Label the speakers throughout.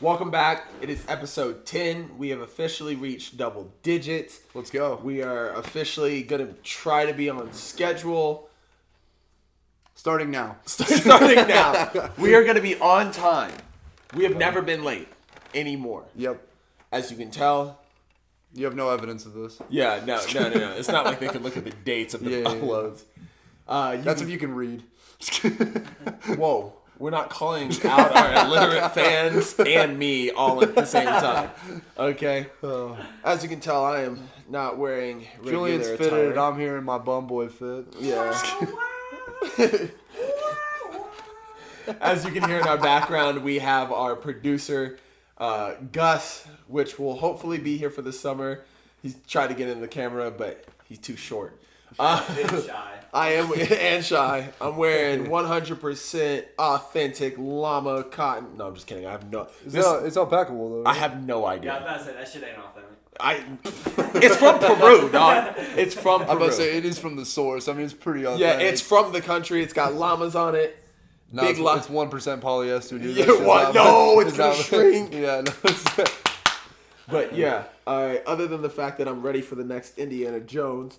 Speaker 1: Welcome back. It is episode 10. We have officially reached double digits.
Speaker 2: Let's go.
Speaker 1: We are officially going to try to be on schedule.
Speaker 2: Starting now.
Speaker 1: Starting now. We are going to be on time. We have never been late anymore.
Speaker 2: Yep.
Speaker 1: As you can tell.
Speaker 2: You have no evidence of this.
Speaker 1: Yeah, no. It's not like they can look at the dates of the uploads.
Speaker 2: That's if you can read.
Speaker 1: Whoa. We're not calling out our illiterate fans and me all at the same time. Okay? As you can tell, I am not wearing regular
Speaker 2: Julian's
Speaker 1: attire.
Speaker 2: fitted. I'm here in my bum boy fit.
Speaker 1: Yeah. As you can hear in our background, we have our producer, Gus, which will hopefully be here for the summer. He's tried to get in the camera, but he's too short.
Speaker 3: Shy.
Speaker 1: I am, and shy. I'm wearing 100% authentic llama cotton. No, I'm just kidding. I have no.
Speaker 2: It's alpaca wool though.
Speaker 1: I
Speaker 2: Right?
Speaker 1: have no idea.
Speaker 3: Yeah, I was about to say, that shit ain't authentic.
Speaker 1: It's from Peru, dog. It's from Peru.
Speaker 2: I'm about to say it is from the source. I mean, it's pretty authentic.
Speaker 1: Yeah, it's from the country. It's got llamas on it.
Speaker 2: No,
Speaker 1: Big
Speaker 2: it's 1% polyester, dude.
Speaker 1: Yeah,
Speaker 2: That shit's
Speaker 1: what?
Speaker 2: not-
Speaker 1: No, it's gonna
Speaker 2: not-
Speaker 1: shrink.
Speaker 2: Yeah, no.
Speaker 1: But yeah, other than the fact that I'm ready for the next Indiana Jones,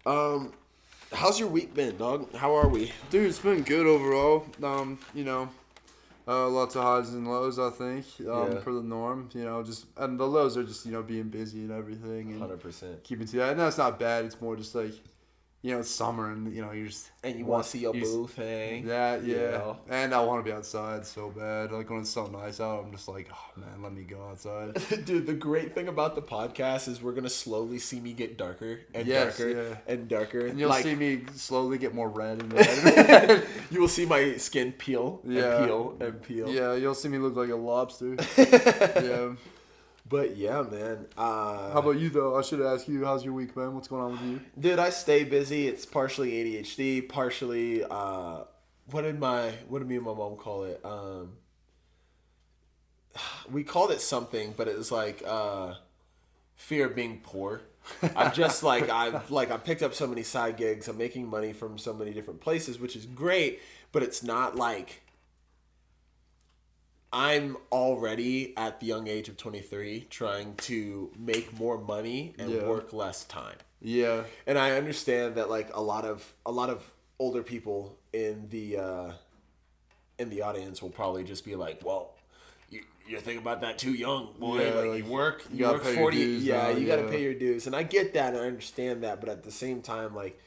Speaker 1: how's your week been, dog? How are we?
Speaker 2: Dude, it's been good overall. Lots of highs and lows, I think, for the norm. And the lows are just being busy and everything, and
Speaker 1: 100%.
Speaker 2: keeping to that. And that's not bad. It's more just like, it's summer, and you're just
Speaker 1: And you want to see your boo thing?
Speaker 2: yeah.
Speaker 1: Yeah.
Speaker 2: And I want to be outside so bad. Like when it's so nice out, I'm just like, oh man, let me go outside.
Speaker 1: Dude, the great thing about the podcast is we're gonna slowly see me get darker and
Speaker 2: Yes,
Speaker 1: darker
Speaker 2: yeah.
Speaker 1: and darker.
Speaker 2: And you'll
Speaker 1: Like,
Speaker 2: see me slowly get more red and red.
Speaker 1: you will see my skin peel and peel and peel.
Speaker 2: Yeah, you'll see me look like a lobster. Yeah.
Speaker 1: But yeah, man.
Speaker 2: How about you though? I should ask you, how's your week, man? What's going on with you?
Speaker 1: Dude, I stay busy. It's partially ADHD, partially what did me and my mom call it? We called it something, but it was like fear of being poor. I'm just like I picked up so many side gigs. I'm making money from so many different places, which is great, but it's not like I'm already at the young age of 23 trying to make more money and work less time.
Speaker 2: Yeah.
Speaker 1: And I understand that like a lot of older people in the audience will probably just be like, well, you're thinking about that too young, boy.
Speaker 2: Yeah,
Speaker 1: like,
Speaker 2: like,
Speaker 1: you work
Speaker 2: you gotta pay your
Speaker 1: 40.
Speaker 2: dues
Speaker 1: Yeah,
Speaker 2: now,
Speaker 1: you got to
Speaker 2: yeah.
Speaker 1: pay your dues. And I get that and I understand that. But at the same time, like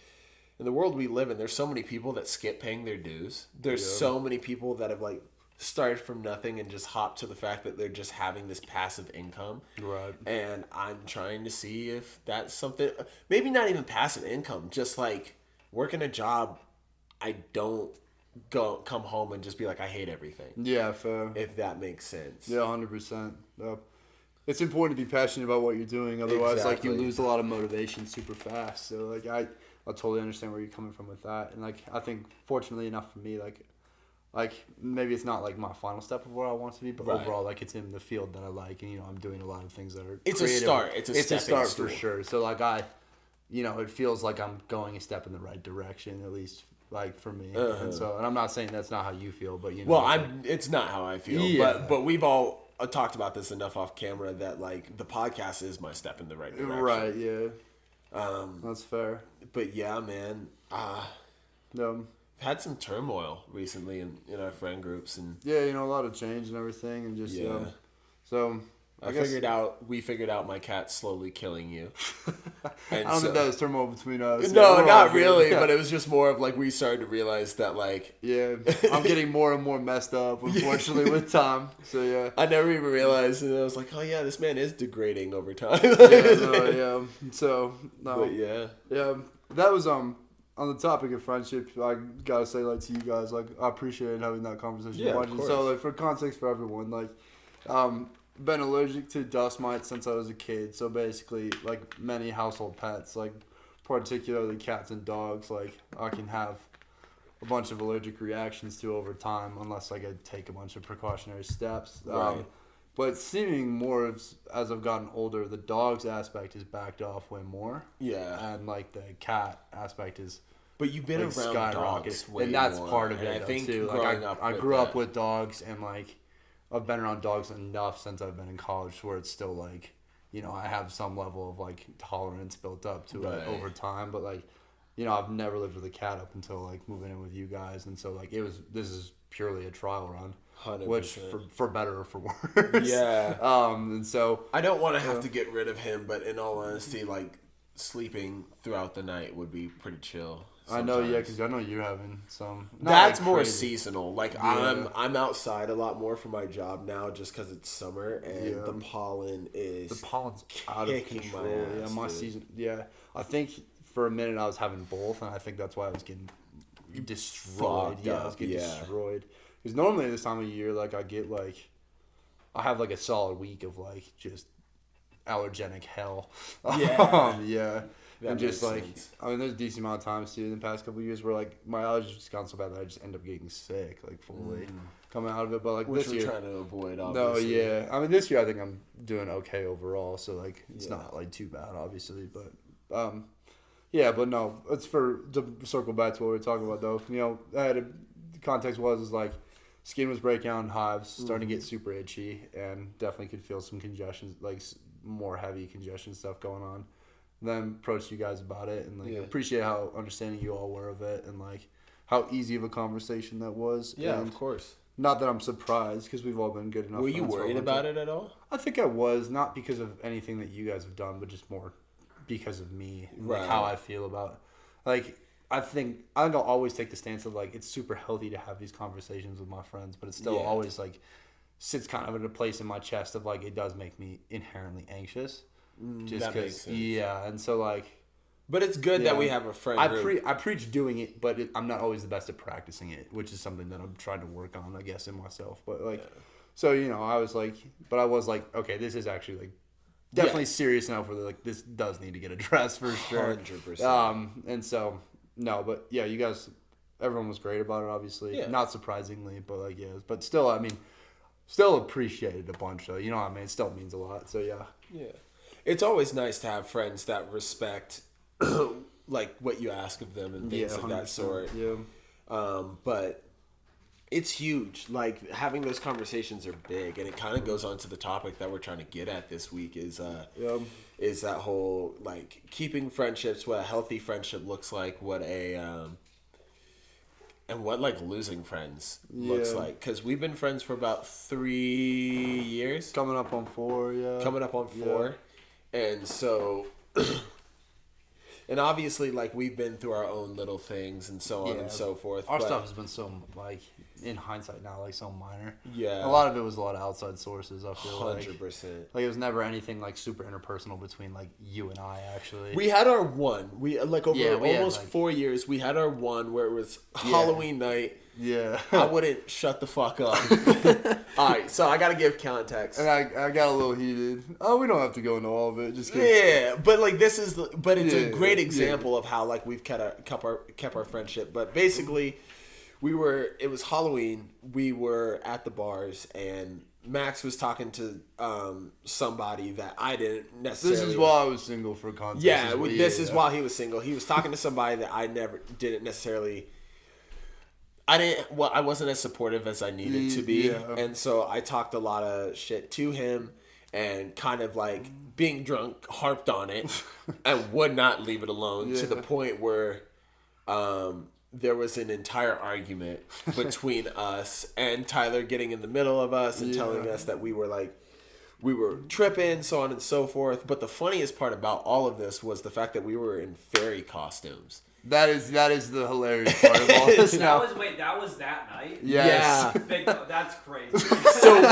Speaker 1: in the world we live in, there's so many people that skip paying their dues. There's so many people that have like started from nothing and just hopped to the fact that they're just having this passive income.
Speaker 2: Right.
Speaker 1: And I'm trying to see if that's something, maybe not even passive income, just like working a job I don't come home and just be like, I hate everything.
Speaker 2: Yeah, fair.
Speaker 1: If that makes sense.
Speaker 2: Yeah, 100%. It's important to be passionate about what you're doing. Otherwise, like, you
Speaker 1: Exactly.
Speaker 2: lose a lot of motivation super fast. So, like, I totally understand where you're coming from with that. And, like, I think, fortunately enough for me, like maybe it's not, like, my final step of where I want to be, but
Speaker 1: Right.
Speaker 2: overall, like, it's in the field that I like. And, I'm doing a lot of things that are
Speaker 1: It's
Speaker 2: creative.
Speaker 1: a start. It's a stepping
Speaker 2: start
Speaker 1: stool.
Speaker 2: for sure. So, like, it feels like I'm going a step in the right direction, at least, like, for me. And I'm not saying that's not how you feel, but,
Speaker 1: Well,
Speaker 2: it's
Speaker 1: it's not how I feel.
Speaker 2: Yeah.
Speaker 1: But we've all talked about this enough off camera that, like, the podcast is my step in the right direction.
Speaker 2: right, yeah. That's fair.
Speaker 1: But yeah, man. Had some turmoil recently in our friend groups, and
Speaker 2: Yeah, a lot of change and everything, and just so
Speaker 1: we figured out my cat's slowly killing you.
Speaker 2: I don't think that was turmoil between us.
Speaker 1: No,
Speaker 2: Yeah, we're all
Speaker 1: not
Speaker 2: good.
Speaker 1: really,
Speaker 2: Yeah.
Speaker 1: but it was just more of like we started to realize that like
Speaker 2: Yeah, I'm getting more and more messed up, unfortunately, with time. So yeah.
Speaker 1: I never even realized, and I was like, oh yeah, this man is degrading over time.
Speaker 2: Yeah. So no.
Speaker 1: But yeah.
Speaker 2: That was on the topic of friendship. I gotta say, like, to you guys, like, I appreciated having that conversation.
Speaker 1: Yeah, of
Speaker 2: Watching.
Speaker 1: course.
Speaker 2: So, like, for context for everyone, like, been allergic to dust mites since I was a kid. So basically, like many household pets, like particularly cats and dogs, like I can have a bunch of allergic reactions to over time unless like I take a bunch of precautionary steps.
Speaker 1: Right.
Speaker 2: But seeming more as I've gotten older, the dog's aspect has backed off way more.
Speaker 1: Yeah.
Speaker 2: And like the cat aspect is
Speaker 1: But you've been
Speaker 2: like
Speaker 1: around dogs way
Speaker 2: and that's
Speaker 1: more.
Speaker 2: part of
Speaker 1: And
Speaker 2: it
Speaker 1: I think
Speaker 2: too.
Speaker 1: growing
Speaker 2: Like
Speaker 1: up
Speaker 2: I
Speaker 1: with
Speaker 2: grew
Speaker 1: that.
Speaker 2: up with dogs, and like I've been around dogs enough since I've been in college where it's still like, you know, I have some level of like tolerance built up to it over time. But like, you know, I've never lived with a cat up until like moving in with you guys, and so like this is purely a trial run.
Speaker 1: 100%.
Speaker 2: Which for better or for worse.
Speaker 1: Yeah.
Speaker 2: And so
Speaker 1: I don't want to have to get rid of him, but in all honesty, like sleeping throughout the night would be pretty chill. Sometimes.
Speaker 2: I know, yeah, because I know you're having some.
Speaker 1: That's
Speaker 2: like
Speaker 1: more
Speaker 2: crazy.
Speaker 1: seasonal. Like I'm outside a lot more for my job now, just because it's summer and the pollen is
Speaker 2: pollen's out of control. My season. Yeah, I think for a minute I was having both, and I think that's why I was getting destroyed. I was getting destroyed. Because normally this time of year, like I have like a solid week of like just allergenic hell.
Speaker 1: Yeah.
Speaker 2: And just like, sense. I mean, there's a decent amount of times too in the past couple of years where like my allergies just gotten so bad that I just end up getting sick, like fully coming out of it. But like
Speaker 1: which
Speaker 2: this year,
Speaker 1: trying to avoid. Obviously.
Speaker 2: No, yeah. I mean, this year I think I'm doing okay overall, so like it's not like too bad, obviously. But yeah, but no, it's to circle back to what we were talking about though. You know, the context was like skin was breaking out in hives, starting to get super itchy, and definitely could feel some congestion, like more heavy congestion stuff going on. Then approached you guys about it, and like appreciate how understanding you all were of it, and like how easy of a conversation that was.
Speaker 1: Yeah,
Speaker 2: and
Speaker 1: of course.
Speaker 2: Not that I'm surprised, because we've all been good enough.
Speaker 1: Were you worried about it at all?
Speaker 2: I think I was, not because of anything that you guys have done, but just more because of me, like how I feel about it. Like I think I'll always take the stance of like it's super healthy to have these conversations with my friends, but it's still always like sits kind of in a place in my chest of like it does make me inherently anxious. Just because, and so like,
Speaker 1: but it's good that we have a friend.
Speaker 2: I preach doing it, but I'm not always the best at practicing it, which is something that I'm trying to work on, I guess, in myself. But like, so you know, I was like, okay, this is actually like definitely serious enough where like this does need to get addressed for sure.
Speaker 1: 100%.
Speaker 2: And so no, but yeah, you guys, everyone was great about it, obviously, not surprisingly, but like but still, I mean, still appreciated a bunch though. You know what I mean? It still means a lot. So yeah.
Speaker 1: It's always nice to have friends that respect like what you ask of them and things of that sort.
Speaker 2: Yeah.
Speaker 1: But it's huge. Like having those conversations are big, and it kind of goes on to the topic that we're trying to get at this week is that whole like keeping friendships, what a healthy friendship looks like, what a and what like losing friends looks like, because we've been friends for about 3 years,
Speaker 2: coming up on 4.
Speaker 1: And so, and obviously, like, we've been through our own little things and so on and so forth.
Speaker 2: Our stuff has been so, like, in hindsight now, like, so minor.
Speaker 1: Yeah.
Speaker 2: A lot of it was a lot of outside sources, I feel
Speaker 1: 100%.
Speaker 2: Like, it was never anything, like, super interpersonal between, like, you and I, actually.
Speaker 1: We had our one. We, like, over almost 4 years, we had our one where it was Halloween night.
Speaker 2: Yeah.
Speaker 1: I wouldn't shut the fuck up. All right, so I got to give context.
Speaker 2: And I got a little heated. Oh, we don't have to go into all of it. Just
Speaker 1: yeah, but like this is, but it's a great example of how like we've kept our friendship. But basically, it was Halloween. We were at the bars, and Max was talking to somebody that I didn't necessarily.
Speaker 2: This is while I was single, for context.
Speaker 1: Yeah, this is while he was single. He was talking to somebody that I didn't necessarily. I wasn't as supportive as I needed to be. Yeah. And so I talked a lot of shit to him and kind of like being drunk, harped on it and would not leave it alone to the point where there was an entire argument between us and Tyler getting in the middle of us and telling us that we were tripping, so on and so forth. But the funniest part about all of this was the fact that we were in fairy costumes.
Speaker 2: That is the hilarious part of all this.
Speaker 3: That was that night?
Speaker 1: Yes.
Speaker 3: Yeah. That's crazy.
Speaker 1: So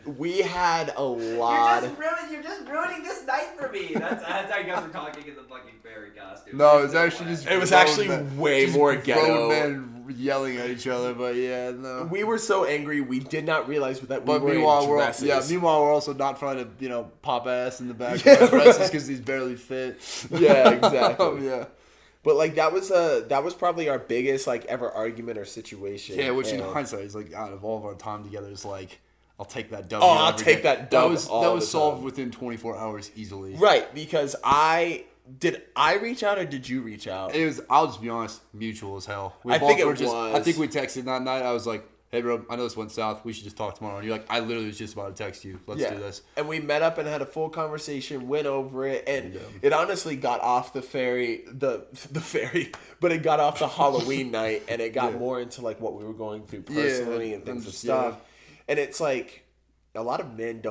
Speaker 1: we had a lot.
Speaker 3: You're just ruining this night for me. That's how you guys were talking in the fucking fairy costume.
Speaker 2: No, it was actually
Speaker 1: way more ghetto.
Speaker 2: Men yelling at each other, but no.
Speaker 1: We were so angry we did not realize that we were in dresses.
Speaker 2: Meanwhile we're also not trying to, pop ass in the back of our dresses because these barely fit.
Speaker 1: Yeah, exactly. But like that was probably our biggest like ever argument or situation.
Speaker 2: Yeah, which in hindsight is like out of all of our time together is like I'll take that W.
Speaker 1: Oh, I'll take that W.
Speaker 2: That was solved within 24 hours easily.
Speaker 1: Right, because did I reach out or did you reach out?
Speaker 2: I'll just be honest, mutual as hell.
Speaker 1: I think we
Speaker 2: texted that night. I was like, hey, bro, I know this went south. We should just talk tomorrow. And you're like, I literally was just about to text you. Let's do this.
Speaker 1: And we met up and had a full conversation, went over it, and it honestly got off the ferry, but it got off the Halloween night, and it got more into like what we were going through personally and things and stuff. And it's like a lot of men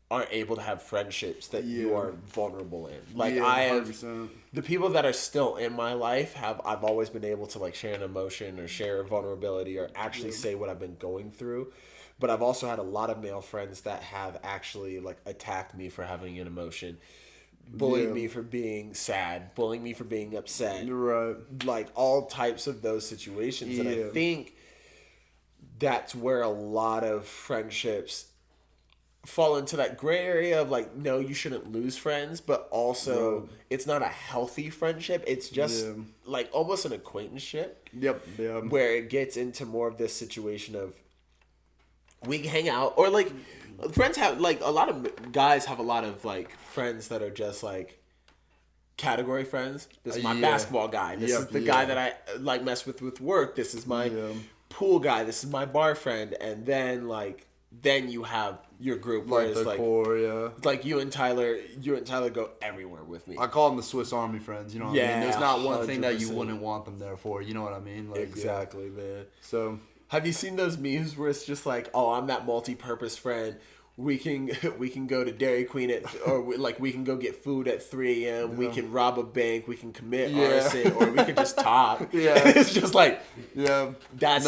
Speaker 1: aren't able to have friendships that you are vulnerable in. Like I have 100%. The people that are still in my life I've always been able to like share an emotion or share a vulnerability or actually say what I've been going through. But I've also had a lot of male friends that have actually like attacked me for having an emotion, bullied me for being sad, bullying me for being upset.
Speaker 2: Right.
Speaker 1: Like all types of those situations. And I think that's where a lot of friendships fall into that gray area of like, no, you shouldn't lose friends, but also it's not a healthy friendship. It's just like almost an acquaintanceship. Where it gets into more of this situation of we hang out, or like friends have like a lot of guys have a lot of like friends that are just like category friends. This is my basketball guy. This is the guy that I like mess with work. This is my pool guy. This is my bar friend. And then you have your group where it's like
Speaker 2: core,
Speaker 1: like you and Tyler go everywhere with me.
Speaker 2: I call them the Swiss Army friends, you know what I mean? There's not one 100%. Thing that you wouldn't want them there for, you know what I mean? Like,
Speaker 1: exactly, man.
Speaker 2: So
Speaker 1: have you seen those memes where it's just like, oh, I'm that multi-purpose friend. We can go to Dairy Queen we can go get food at 3 a.m. We can rob a bank. We can commit arson, or we can just talk. It's just like that's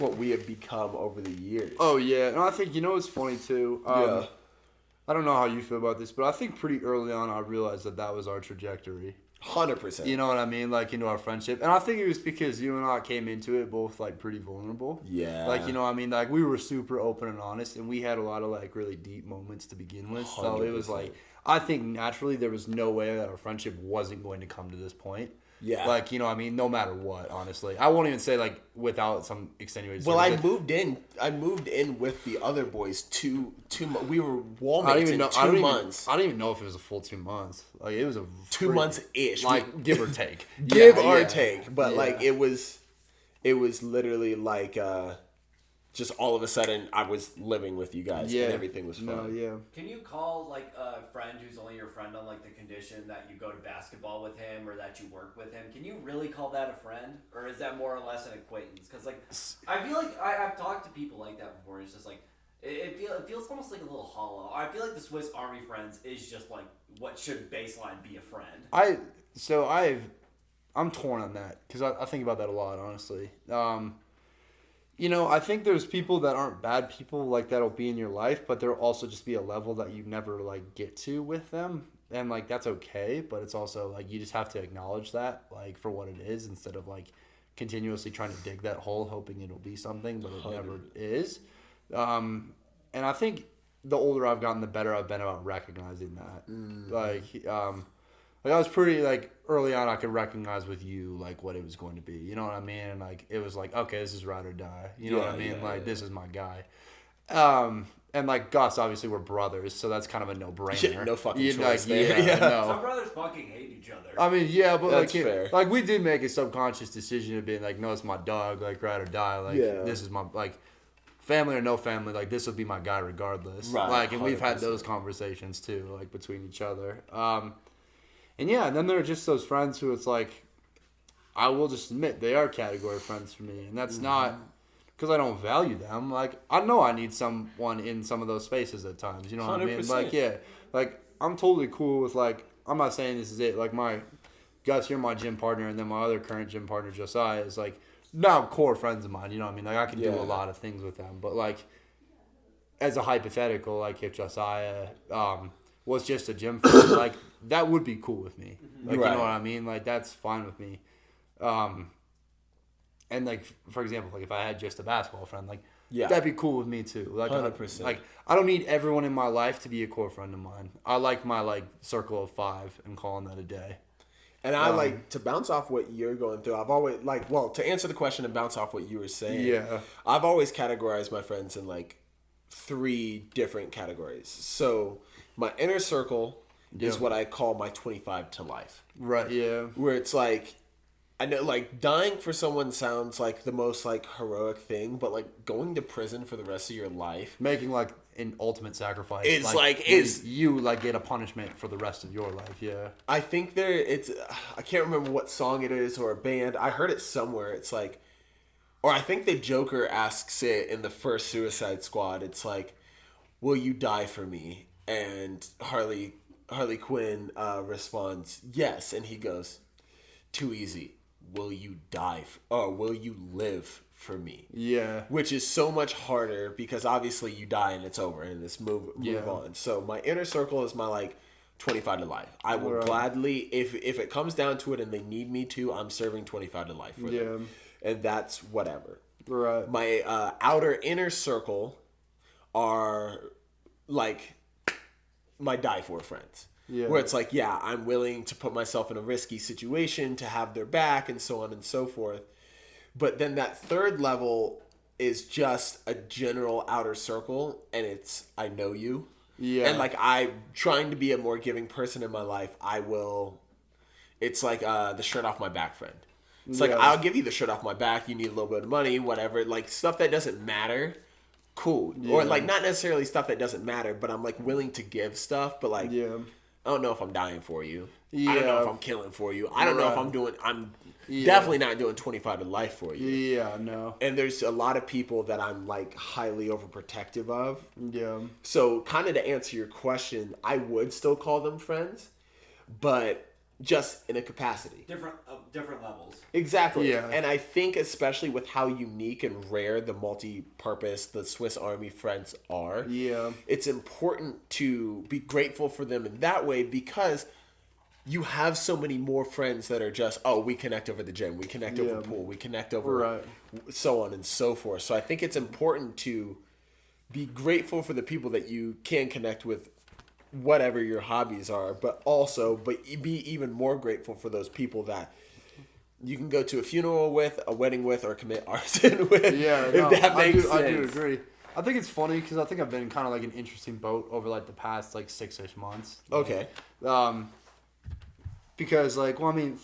Speaker 1: what we have become over the years.
Speaker 2: Oh yeah, and I think it's funny too. I don't know how you feel about this, but I think pretty early on I realized that was our trajectory.
Speaker 1: 100%.
Speaker 2: You know what I mean? Like, into our friendship. And I think it was because you and I came into it both, like, pretty vulnerable.
Speaker 1: Yeah.
Speaker 2: Like, you know what I mean? Like, we were super open and honest, and we had a lot of, like, really deep moments to begin with. 100%. So it was, like, I think naturally there was no way that our friendship wasn't going to come to this point.
Speaker 1: Yeah.
Speaker 2: Like, you know what I mean? No matter what, honestly. I won't even say, like, without some extenuating
Speaker 1: Well, I moved in with the other boys we were wall mates in 2 months.
Speaker 2: I don't even know if it was a full 2 months. Like, it was a
Speaker 1: 2 months-ish.
Speaker 2: Like, give or take.
Speaker 1: Give or take. But, like, it was literally, like, just all of a sudden I was living with you guys and everything was fun.
Speaker 3: Can you call like a friend who's only your friend on like the condition that you go to basketball with him or that you work with him? Can you really call that a friend, or is that more or less an acquaintance? Because like I feel like I've talked to people like that before. It's just like it feels almost like a little hollow. I feel like the Swiss Army friends is just like what should baseline be a friend.
Speaker 2: I'm torn on that because I think about that a lot, honestly. I think there's people that aren't bad people, like, that'll be in your life, but there'll also just be a level that you never, like, get to with them. And, like, that's okay, but it's also, like, you just have to acknowledge that, like, for what it is instead of, like, continuously trying to dig that hole, hoping it'll be something, but it 100. Never is. And I think the older I've gotten, the better I've been about recognizing that. Like, I was pretty, like, early on I could recognize with you, like, what it was going to be. You know what I mean? And, like, it was like, okay, this is ride or die. You know what I mean? This is my guy. And, like, Gus, obviously, we're brothers, so that's kind of a no-brainer.
Speaker 1: Yeah, no fucking choice there.
Speaker 2: No.
Speaker 3: Some brothers fucking hate each other.
Speaker 2: I mean, yeah, but,
Speaker 1: that's
Speaker 2: like,
Speaker 1: fair.
Speaker 2: Like, we did make a subconscious decision of being like, no, it's my dog, like, ride or die. Like, this is my, like, family or no family, like, this would be my guy regardless.
Speaker 1: Right,
Speaker 2: like, and
Speaker 1: 100%.
Speaker 2: we've had those conversations, too, like, between each other. And then there are just those friends who it's like, I will just admit they are category friends for me. And that's not because I don't value them. Like, I know I need someone in some of those spaces at times. You know what 100%. I mean? Like, like, I'm totally cool with, like, I'm not saying this is it. Like, my Gus, you're my gym partner, and then my other current gym partner, Josiah, is, like, now core friends of mine. You know what I mean? Like, I can do a lot of things with them. But, like, as a hypothetical, like, if Josiah was just a gym friend, like, that would be cool with me. Like, you know what I mean? Like, that's fine with me. And, like, for example, like, if I had just a basketball friend, like, that'd be cool with me, too. Like,
Speaker 1: 100%.
Speaker 2: I don't need everyone in my life to be a core friend of mine. I like my, like, circle of 5 and calling that a day.
Speaker 1: And I like to bounce off what you're going through. I've always, like, well, to answer the question and bounce off what you were saying, I've always categorized my friends in, like, 3 different categories. So my inner circle is what I call my 25 to life.
Speaker 2: Right, yeah.
Speaker 1: Where it's like, I know, like, dying for someone sounds like the most, like, heroic thing, but, like, going to prison for the rest of your life...
Speaker 2: Making, like, an ultimate sacrifice.
Speaker 1: It's,
Speaker 2: You, like, get a punishment for the rest of your life, yeah.
Speaker 1: I think I can't remember what song it is or a band. I heard it somewhere. It's like... Or I think the Joker asks it in the first Suicide Squad. It's like, will you die for me? And Harley Quinn responds, yes. And he goes, too easy. Will you will you live for me?
Speaker 2: Yeah.
Speaker 1: Which is so much harder because obviously you die and it's over and it's move on. So my inner circle is my like 25 to life. I will gladly, if it comes down to it and they need me to, I'm serving 25 to life for them. And that's whatever.
Speaker 2: Right.
Speaker 1: My outer inner circle are like my die for friends. Yeah. Where it's like, yeah, I'm willing to put myself in a risky situation to have their back and so on and so forth. But then that third level is just a general outer circle, and it's I know you. Yeah. And like I'm trying to be a more giving person in my life. It's like the shirt off my back friend. It's like I'll give you the shirt off my back. You need a little bit of money, whatever. Like stuff that doesn't matter. Cool. Yeah. Or like not necessarily stuff that doesn't matter, but I'm like willing to give stuff. But like I don't know if I'm dying for you. Yeah. I don't know if I'm killing for you. I don't know if I'm definitely not doing 25 to life for you.
Speaker 2: Yeah, no.
Speaker 1: And there's a lot of people that I'm like highly overprotective of.
Speaker 2: Yeah.
Speaker 1: So kind of to answer your question, I would still call them friends, but just in a capacity.
Speaker 3: Different levels.
Speaker 1: Exactly. Yeah. And I think especially with how unique and rare the multi-purpose, the Swiss Army friends are, it's important to be grateful for them in that way because you have so many more friends that are just, we connect over the gym, we connect over pool, we connect over so on and so forth. So I think it's important to be grateful for the people that you can connect with, whatever your hobbies are, but be even more grateful for those people that you can go to a funeral with, a wedding with, or commit arson with. Yeah, if that makes sense.
Speaker 2: I do agree. I think it's funny because I think I've been kind of like an interesting boat over like the past like 6-ish months.
Speaker 1: Okay.
Speaker 2: Because like, well, I mean,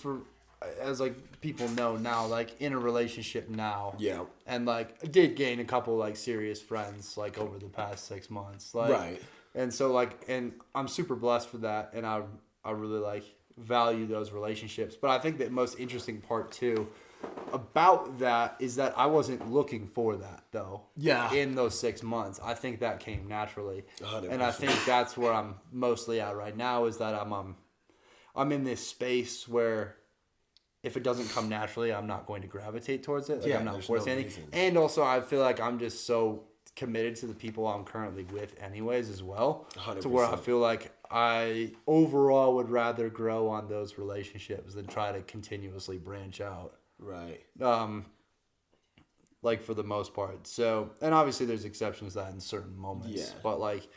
Speaker 2: as like people know now, like in a relationship now.
Speaker 1: Yeah.
Speaker 2: And like I did gain a couple like serious friends like over the past 6 months. Like,
Speaker 1: right.
Speaker 2: And so like, and I'm super blessed for that, and I really like value those relationships. But I think the most interesting part too about that is that I wasn't looking for that though.
Speaker 1: Yeah.
Speaker 2: In those 6 months, I think that came naturally,
Speaker 1: 100%.
Speaker 2: And I think that's where I'm mostly at right now is that I'm in this space where if it doesn't come naturally, I'm not going to gravitate towards it. Like I'm not forcing anything. And also, I feel like I'm just so committed to the people I'm currently with anyways as well.
Speaker 1: 100%.
Speaker 2: To where I feel like I overall would rather grow on those relationships than try to continuously branch out.
Speaker 1: Right.
Speaker 2: Like for the most part. So, and obviously there's exceptions to that in certain moments. Yeah. But like,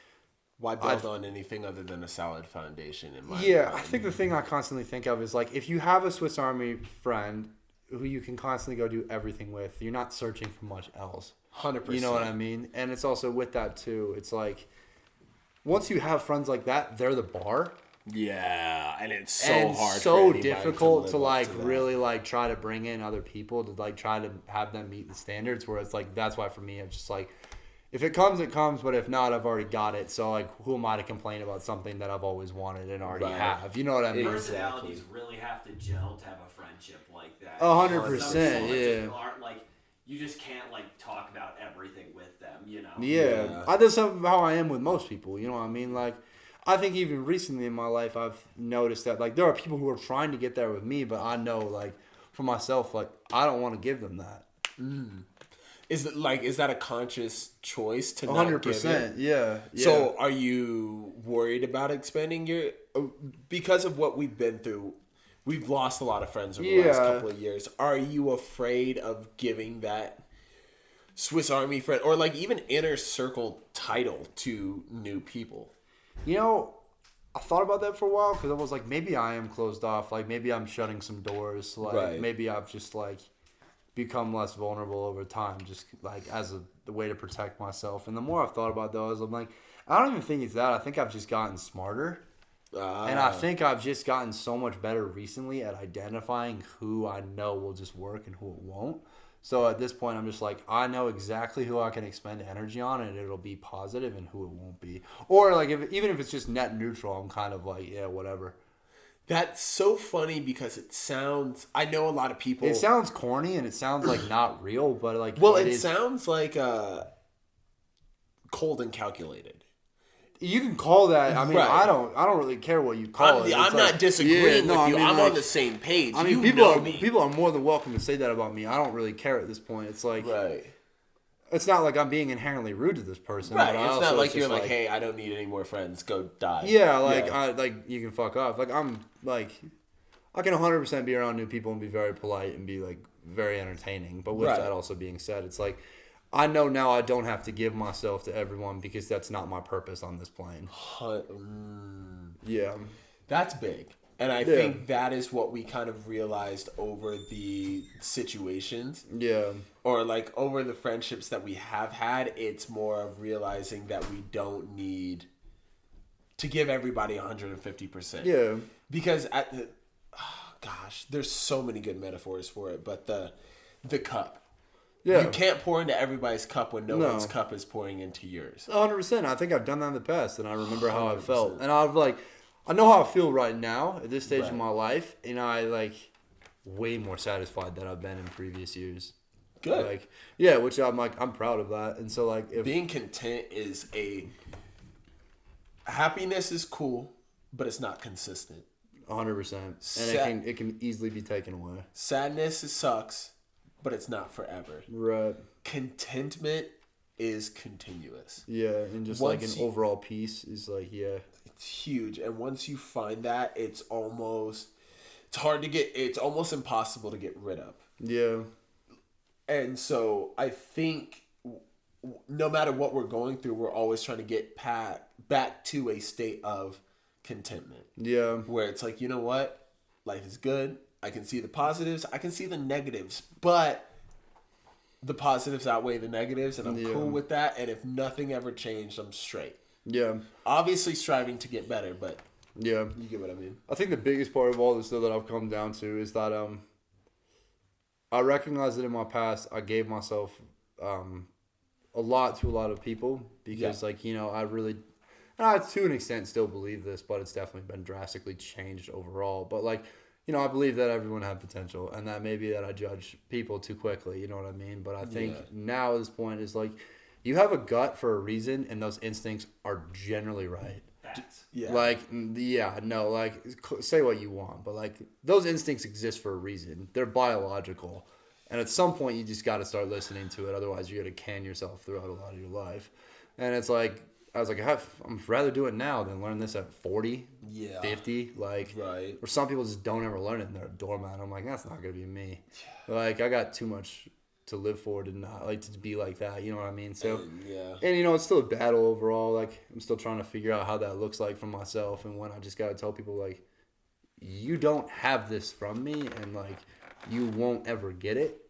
Speaker 1: why build on anything other than a solid foundation in my
Speaker 2: opinion? I think the thing I constantly think of is like, if you have a Swiss Army friend who you can constantly go do everything with, you're not searching for much else.
Speaker 1: 100%.
Speaker 2: You know what I mean? And it's also with that too. It's like once you have friends like that, they're the bar.
Speaker 1: Yeah, and it's so hard,
Speaker 2: so difficult to like really like try to bring in other people to like try to have them meet the standards. Where it's like that's why for me, it's just like if it comes, it comes. But if not, I've already got it. So like, who am I to complain about something that I've always wanted and already have? You know what I mean?
Speaker 3: Personalities really have to gel to have a friendship like that.
Speaker 2: 100%. Yeah.
Speaker 3: Aren't like. You just can't like talk about everything with them, you know.
Speaker 2: Yeah. That's how I am with most people. You know what I mean? Like, I think even recently in my life, I've noticed that like there are people who are trying to get there with me, but I know like for myself, like I don't want to give them that.
Speaker 1: Mm. Is that a conscious choice to 100%?
Speaker 2: Yeah.
Speaker 1: So are you worried about expanding because of what we've been through? We've lost a lot of friends over the last couple of years. Are you afraid of giving that Swiss Army friend or like even inner circle title to new people?
Speaker 2: You know, I thought about that for a while because I was like, maybe I am closed off. Like maybe I'm shutting some doors. Like maybe I've just like become less vulnerable over time, just like as the way to protect myself. And the more I've thought about those, I'm like, I don't even think it's that. I think I've just gotten smarter. And I think I've just gotten so much better recently at identifying who I know will just work and who it won't. So at this point, I'm just like, I know exactly who I can expend energy on, and it'll be positive, and who it won't be. Or like, even if it's just net neutral, I'm kind of like, yeah, whatever.
Speaker 1: That's so funny because it sounds. I know a lot of people.
Speaker 2: It sounds corny and it sounds like not real, but like,
Speaker 1: well, it sounds like cold and calculated.
Speaker 2: You can call that. I mean,
Speaker 1: right.
Speaker 2: I don't really care what you call it.
Speaker 1: I'm not disagreeing with you. I'm on the same page.
Speaker 2: I mean, people are more than welcome to say that about me. I don't really care at this point. It's like,
Speaker 1: right.
Speaker 2: It's not like I'm being inherently rude to this person.
Speaker 1: Right. It's not like you're like, hey, I don't need any more friends. Go die.
Speaker 2: Yeah, like you can fuck off. Like I'm like, I can 100% be around new people and be very polite and be like very entertaining. But with that also being said, it's like, I know now I don't have to give myself to everyone because that's not my purpose on this plane. Yeah.
Speaker 1: That's big. And I think that is what we kind of realized over the situations.
Speaker 2: Yeah.
Speaker 1: Or like over the friendships that we have had. It's more of realizing that we don't need to give everybody 150%.
Speaker 2: Yeah.
Speaker 1: Because there's so many good metaphors for it. But the cup. Yeah. You can't pour into everybody's cup when no one's cup is pouring into yours.
Speaker 2: 100%. I think I've done that in the past, and I remember how I felt. And I know how I feel right now at this stage of my life, and I like way more satisfied than I've been in previous years.
Speaker 1: Good.
Speaker 2: Like, yeah, which I'm proud of that. And so like,
Speaker 1: being content is happiness is cool, but it's not consistent.
Speaker 2: 100%. And it can easily be taken away.
Speaker 1: Sadness sucks. But it's not forever.
Speaker 2: Right.
Speaker 1: Contentment is continuous.
Speaker 2: Yeah, and just like an overall peace is like, yeah.
Speaker 1: It's huge. And once you find that, it's almost impossible to get rid of.
Speaker 2: Yeah.
Speaker 1: And so I think no matter what we're going through, we're always trying to get back to a state of contentment.
Speaker 2: Yeah.
Speaker 1: Where it's like, you know what? Life is good. I can see the positives. I can see the negatives. But the positives outweigh the negatives, and I'm cool with that. And if nothing ever changed, I'm straight.
Speaker 2: Yeah.
Speaker 1: Obviously striving to get better, but
Speaker 2: yeah,
Speaker 1: you get what I mean.
Speaker 2: I think the biggest part of all this, though, that I've come down to is that I recognize that in my past, I gave myself a lot to a lot of people because, like, you know, I really, and I to an extent still believe this, but it's definitely been drastically changed overall. But, like, you know, I believe that everyone had potential and that maybe that I judge people too quickly, you know what I mean? But I think now at this point is like, you have a gut for a reason and those instincts are generally right.
Speaker 1: Yeah.
Speaker 2: Like, like, say what you want, but like, those instincts exist for a reason. They're biological. And at some point, you just got to start listening to it. Otherwise, you're going to can yourself throughout a lot of your life. And it's like, I was like, I'm rather do it now than learn this at 40, 50. Like,
Speaker 1: right.
Speaker 2: Or some people just don't ever learn it and they're a doormat. I'm like, that's not going to be me. Like, I got too much to live for to not, like, to be like that. You know what I mean? So, and, you know, it's still a battle overall. Like, I'm still trying to figure out how that looks like for myself. And when I just got to tell people, like, you don't have this from me and, like, you won't ever get it.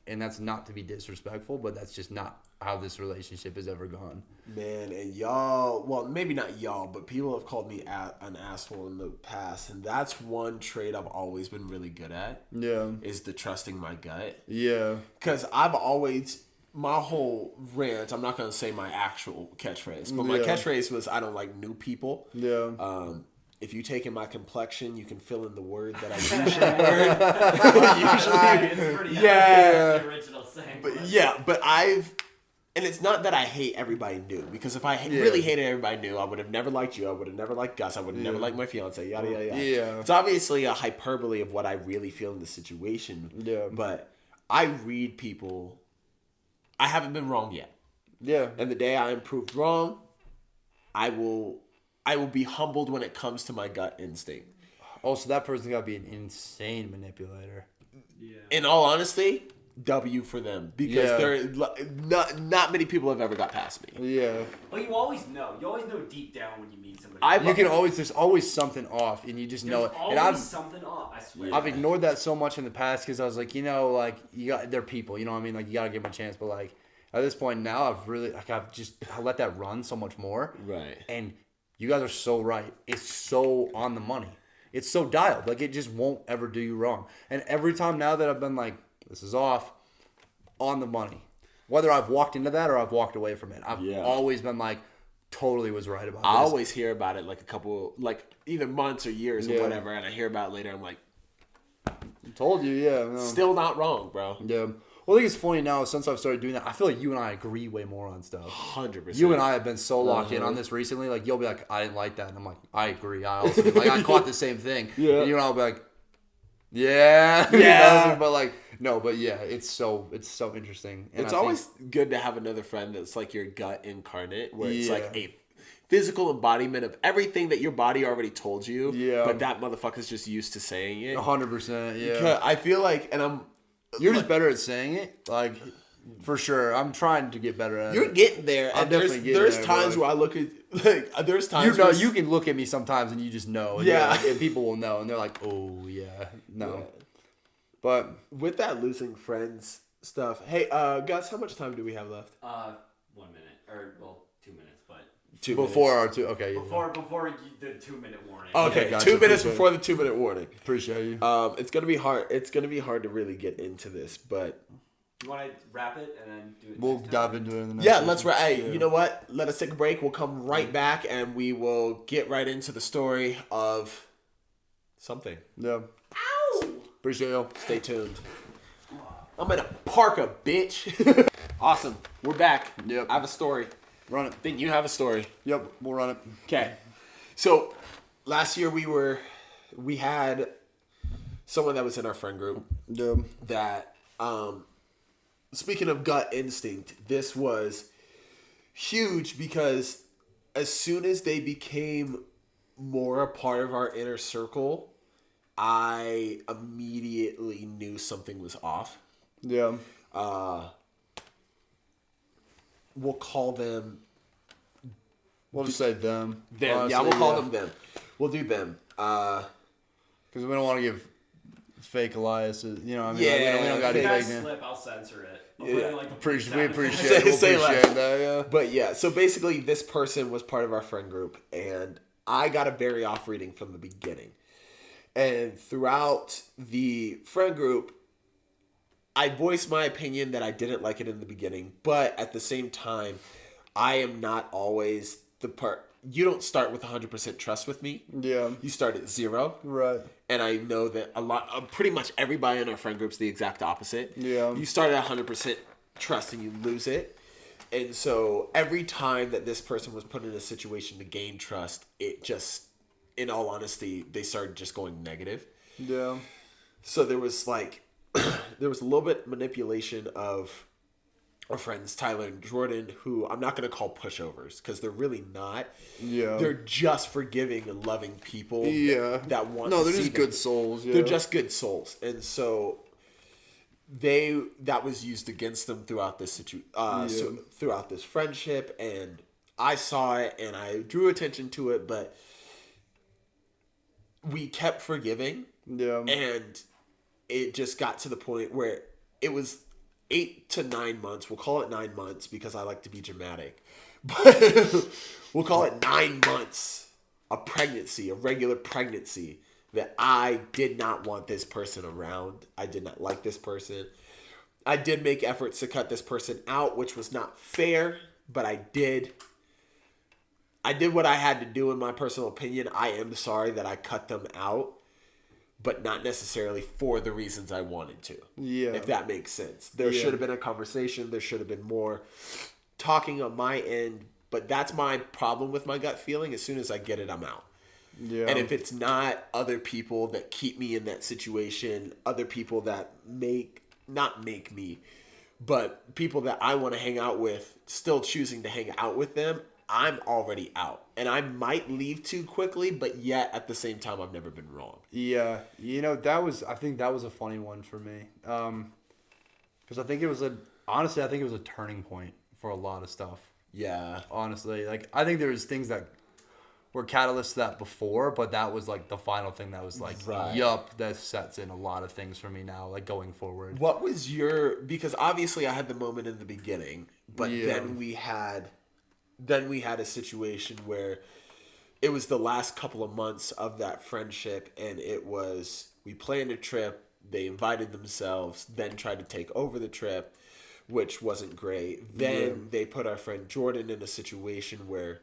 Speaker 2: And that's not to be disrespectful, but that's just not how this relationship has ever gone.
Speaker 1: Man, and y'all, well, maybe not y'all, but people have called me an asshole in the past. And that's one trait I've always been really good at.
Speaker 2: Yeah.
Speaker 1: Is the trusting my gut.
Speaker 2: Yeah.
Speaker 1: Because I've always, my whole rant, I'm not going to say my actual catchphrase, but my catchphrase was, I don't like new people.
Speaker 2: Yeah.
Speaker 1: If you take in my complexion, you can fill in the word that I usually
Speaker 3: The original saying.
Speaker 1: But and it's not that I hate everybody new, because if I really hated everybody new, I would have never liked you, I would have never liked Gus, I would have never liked my fiance, yada, yada, yada.
Speaker 2: Yeah.
Speaker 1: It's obviously a hyperbole of what I really feel in the situation.
Speaker 2: Yeah.
Speaker 1: But I read people, I haven't been wrong yet.
Speaker 2: Yeah.
Speaker 1: And the day I am proved wrong, I will be humbled when it comes to my gut instinct.
Speaker 2: Also, that person's got to be an insane manipulator.
Speaker 1: Yeah. In all honesty, W for them. Because there not many people have ever got past me.
Speaker 2: Yeah.
Speaker 3: But you always know. You always know deep down when you meet somebody.
Speaker 2: There's always something off, and you just know it.
Speaker 3: There's always something off, I swear.
Speaker 2: I've ignored that so much in the past because I was like, you know, like, they're people, you know what I mean? Like, you got to give them a chance. But, like, at this point now, I've just let that run so much more.
Speaker 1: Right.
Speaker 2: And you guys are so right. It's so on the money. It's so dialed. Like, it just won't ever do you wrong. And every time now that I've been like, this is off, on the money. Whether I've walked into that or I've walked away from it. I've always been like, totally was right about this.
Speaker 1: I always hear about it like a couple, like either months or years or whatever, and I hear about it later. I'm like,
Speaker 2: I told you, yeah. No.
Speaker 1: Still not wrong, bro.
Speaker 2: Yeah. Well, I think it's funny now, since I've started doing that, I feel like you and I agree way more on stuff.
Speaker 1: 100%.
Speaker 2: You and I have been so locked in on this recently. Like, you'll be like, I didn't like that. And I'm like, I agree. I also, like, I caught the same thing. Yeah. And you and I will be like, yeah.
Speaker 1: Yeah.
Speaker 2: But like, no, but yeah, it's so interesting. And
Speaker 1: it's always good to have another friend that's like your gut incarnate, where it's like a physical embodiment of everything that your body already told you. Yeah. But that motherfucker's just used to saying it.
Speaker 2: 100%. Yeah.
Speaker 1: Because I feel like,
Speaker 2: you're just better at saying it, like, for sure. I'm trying to get better at it.
Speaker 1: You're getting there.
Speaker 2: I'm definitely getting
Speaker 1: there. There's
Speaker 2: there,
Speaker 1: times where I look at, like, there's times
Speaker 2: you know, you can look at me sometimes and you just know. And
Speaker 1: yeah.
Speaker 2: Like, and people will know, and they're like, oh, yeah, no. Yeah. But
Speaker 1: with that losing friends stuff, hey, Gus, how much time do we have left?
Speaker 3: 1 minute, or, well, 2 minutes, but...
Speaker 1: 2
Speaker 2: before
Speaker 1: minutes.
Speaker 2: our two, okay.
Speaker 3: Before the 2-minute warning.
Speaker 1: Okay,
Speaker 2: gotcha.
Speaker 1: 2 minutes before the 2-minute warning.
Speaker 2: Appreciate you.
Speaker 1: It's gonna be hard. It's gonna be hard to really get into this, but
Speaker 3: you want to wrap it and then do it?
Speaker 2: We'll dive into it in the next.
Speaker 1: Yeah, let's wrap. Hey, you know what? Let us take a break. We'll come right back and we will get right into the story of something.
Speaker 2: Yeah.
Speaker 3: Ow!
Speaker 2: Appreciate you.
Speaker 1: Stay tuned. I'm in a parka, bitch. Awesome. We're back.
Speaker 2: Yep.
Speaker 1: I have a story.
Speaker 2: Run it.
Speaker 1: Then you have a story.
Speaker 2: Yep, we'll run it.
Speaker 1: Okay. So last year we had someone that was in our friend group.
Speaker 2: Yeah.
Speaker 1: That speaking of gut instinct, this was huge because as soon as they became more a part of our inner circle, I immediately knew something was off.
Speaker 2: Yeah.
Speaker 1: We'll call them...
Speaker 2: We'll just say them.
Speaker 1: Them. Honestly, yeah, we'll call them them. We'll do them.
Speaker 2: Because we don't want to give fake Elias's, you know what I mean?
Speaker 1: Yeah.
Speaker 2: Like, we don't got any
Speaker 3: If
Speaker 2: fake
Speaker 3: I slip, I'll censor it.
Speaker 1: Yeah.
Speaker 3: Like
Speaker 2: we appreciate that, yeah.
Speaker 1: But yeah, so basically this person was part of our friend group, and I got a very off reading from the beginning. And throughout the friend group, I voiced my opinion that I didn't like it in the beginning, but at the same time, I am not always the part. You don't start with 100% trust with me.
Speaker 2: Yeah.
Speaker 1: You start at 0.
Speaker 2: Right.
Speaker 1: And I know that pretty much everybody in our friend group's the exact opposite. Yeah. You start at 100% trust and you lose it. And so every time that this person was put in a situation to gain trust, it just, in all honesty, they started just going negative.
Speaker 2: Yeah.
Speaker 1: So there was there was a little bit manipulation of our friends Tyler and Jordan, who I'm not going to call pushovers because they're really not. Yeah. They're just forgiving and loving people.
Speaker 2: Yeah.
Speaker 1: That want.
Speaker 2: No,
Speaker 1: to
Speaker 2: they're
Speaker 1: see
Speaker 2: just
Speaker 1: them.
Speaker 2: good souls. Yeah.
Speaker 1: They're just good souls, and so that was used against them throughout this throughout this friendship, and I saw it and I drew attention to it, but we kept forgiving. Yeah. And it just got to the point where it was 8 to 9 months. We'll call it 9 months because I like to be dramatic. But we'll call it 9 months. A pregnancy, a regular pregnancy, that I did not want this person around. I did not like this person. I did make efforts to cut this person out, which was not fair, but I did. I did what I had to do in my personal opinion. I am sorry that I cut them out, but not necessarily for the reasons I wanted to. Yeah. If that makes sense. There should have been a conversation. There should have been more talking on my end. But that's my problem with my gut feeling. As soon as I get it, I'm out. Yeah. And if it's not other people that keep me in that situation, other people that not make me, but people that I want to hang out with, still choosing to hang out with them, I'm already out. And I might leave too quickly, but yet at the same time, I've never been wrong.
Speaker 2: Yeah. You know, I think that was a funny one for me. Because I think it was honestly, I think it was a turning point for a lot of stuff. Yeah. Honestly, like, I think there's things that were catalysts to that before, but that was like the final thing that was like, yup, that sets in a lot of things for me now, like going forward.
Speaker 1: What was because obviously I had the moment in the beginning, but then we had a situation where it was the last couple of months of that friendship, and we planned a trip. They invited themselves, then tried to take over the trip, which wasn't great. Then they put our friend Jordan in a situation where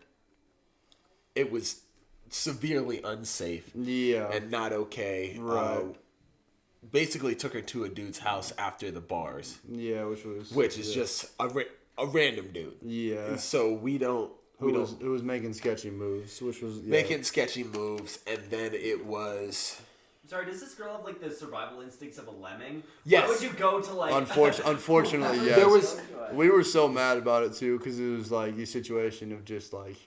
Speaker 1: it was severely unsafe and not okay.
Speaker 2: Right.
Speaker 1: Basically took her to a dude's house after the bars.
Speaker 2: Yeah,
Speaker 1: which is just a random dude.
Speaker 2: Yeah.
Speaker 1: And so who
Speaker 2: was making sketchy moves, which was
Speaker 1: making sketchy moves, and then it was.
Speaker 3: Sorry, does this girl have like the survival instincts of a lemming?
Speaker 1: Yes.
Speaker 3: Why would you go to like?
Speaker 2: Unfortunately, yes. We were so mad about it too because it was like the situation of just like.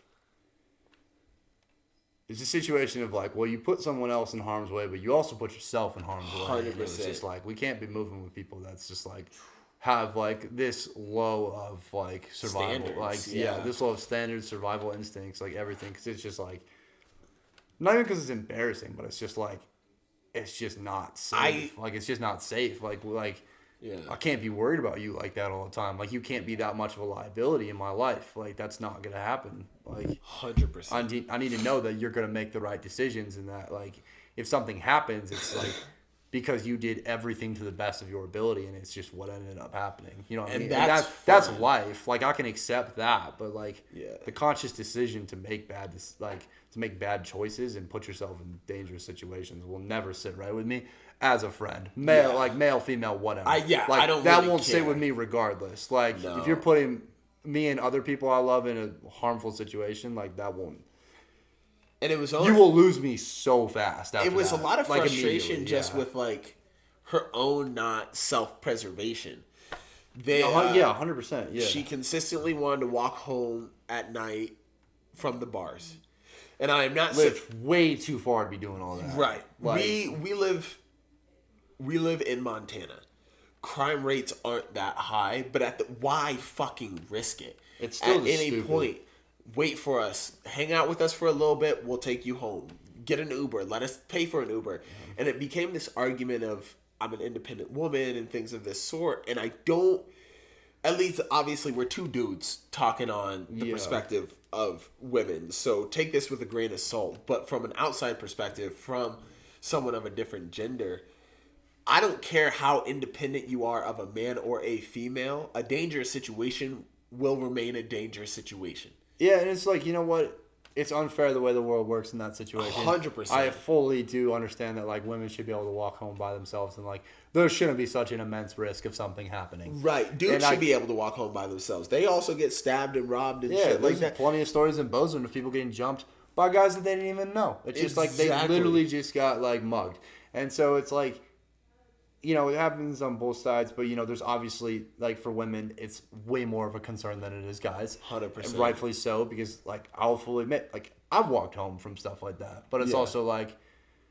Speaker 2: It's a situation of like, well, you put someone else in harm's way, but you also put yourself in harm's way.
Speaker 1: 100%.
Speaker 2: And it was just like, we can't be moving with people that's just like have like this low of like survival,
Speaker 1: standards,
Speaker 2: this low of standards, survival instincts, like everything. Because it's just like, not even because it's embarrassing, but it's just like, it's just not safe. It's just not safe. I can't be worried about you like that all the time. Like, you can't be that much of a liability in my life. Like, that's not going to happen. Like,
Speaker 1: 100%.
Speaker 2: I need to know that you're going to make the right decisions and that, like, if something happens, it's like because you did everything to the best of your ability and it's just what ended up happening. You know what I mean? That's life. Like, I can accept that, but, like, the conscious decision to make bad choices and put yourself in dangerous situations will never sit right with me. As a friend, male, female, whatever. I don't. That really won't sit with me regardless. Like, if you're putting me and other people I love in a harmful situation, like that won't.
Speaker 1: And it was.
Speaker 2: You will lose me so fast. After
Speaker 1: it was
Speaker 2: that.
Speaker 1: a lot of frustration just with like her own not self-preservation.
Speaker 2: 100%. Yeah.
Speaker 1: She consistently wanted to walk home at night from the bars, and I am not
Speaker 2: way too far to be doing all that.
Speaker 1: Right.
Speaker 2: Like,
Speaker 1: we live in Montana. Crime rates aren't that high, but why fucking risk it?
Speaker 2: It's still
Speaker 1: at any
Speaker 2: stupid.
Speaker 1: point. Wait for us. Hang out with us for a little bit. We'll take you home. Get an Uber. Let us pay for an Uber. Mm-hmm. And it became this argument of I'm an independent woman and things of this sort. And I don't. At least, obviously, we're two dudes talking on the perspective of women. So take this with a grain of salt. But from an outside perspective, from someone of a different gender, I don't care how independent you are of a man or a female, a dangerous situation will remain a dangerous situation.
Speaker 2: Yeah, and it's like, you know what? It's unfair the way the world works in that situation.
Speaker 1: 100%.
Speaker 2: I fully do understand that, like, women should be able to walk home by themselves and, like, there shouldn't be such an immense risk of something happening.
Speaker 1: Right. Dudes should be able to walk home by themselves. They also get stabbed and robbed and shit like that.
Speaker 2: Plenty of stories in Bozeman of people getting jumped by guys that they didn't even know. It's just like they literally just got, like, mugged. And so it's like, you know, it happens on both sides, but, you know, there's obviously, like, for women, it's way more of a concern than it is guys.
Speaker 1: 100%.
Speaker 2: And rightfully so, because, like, I'll fully admit, like, I've walked home from stuff like that. But it's also, like,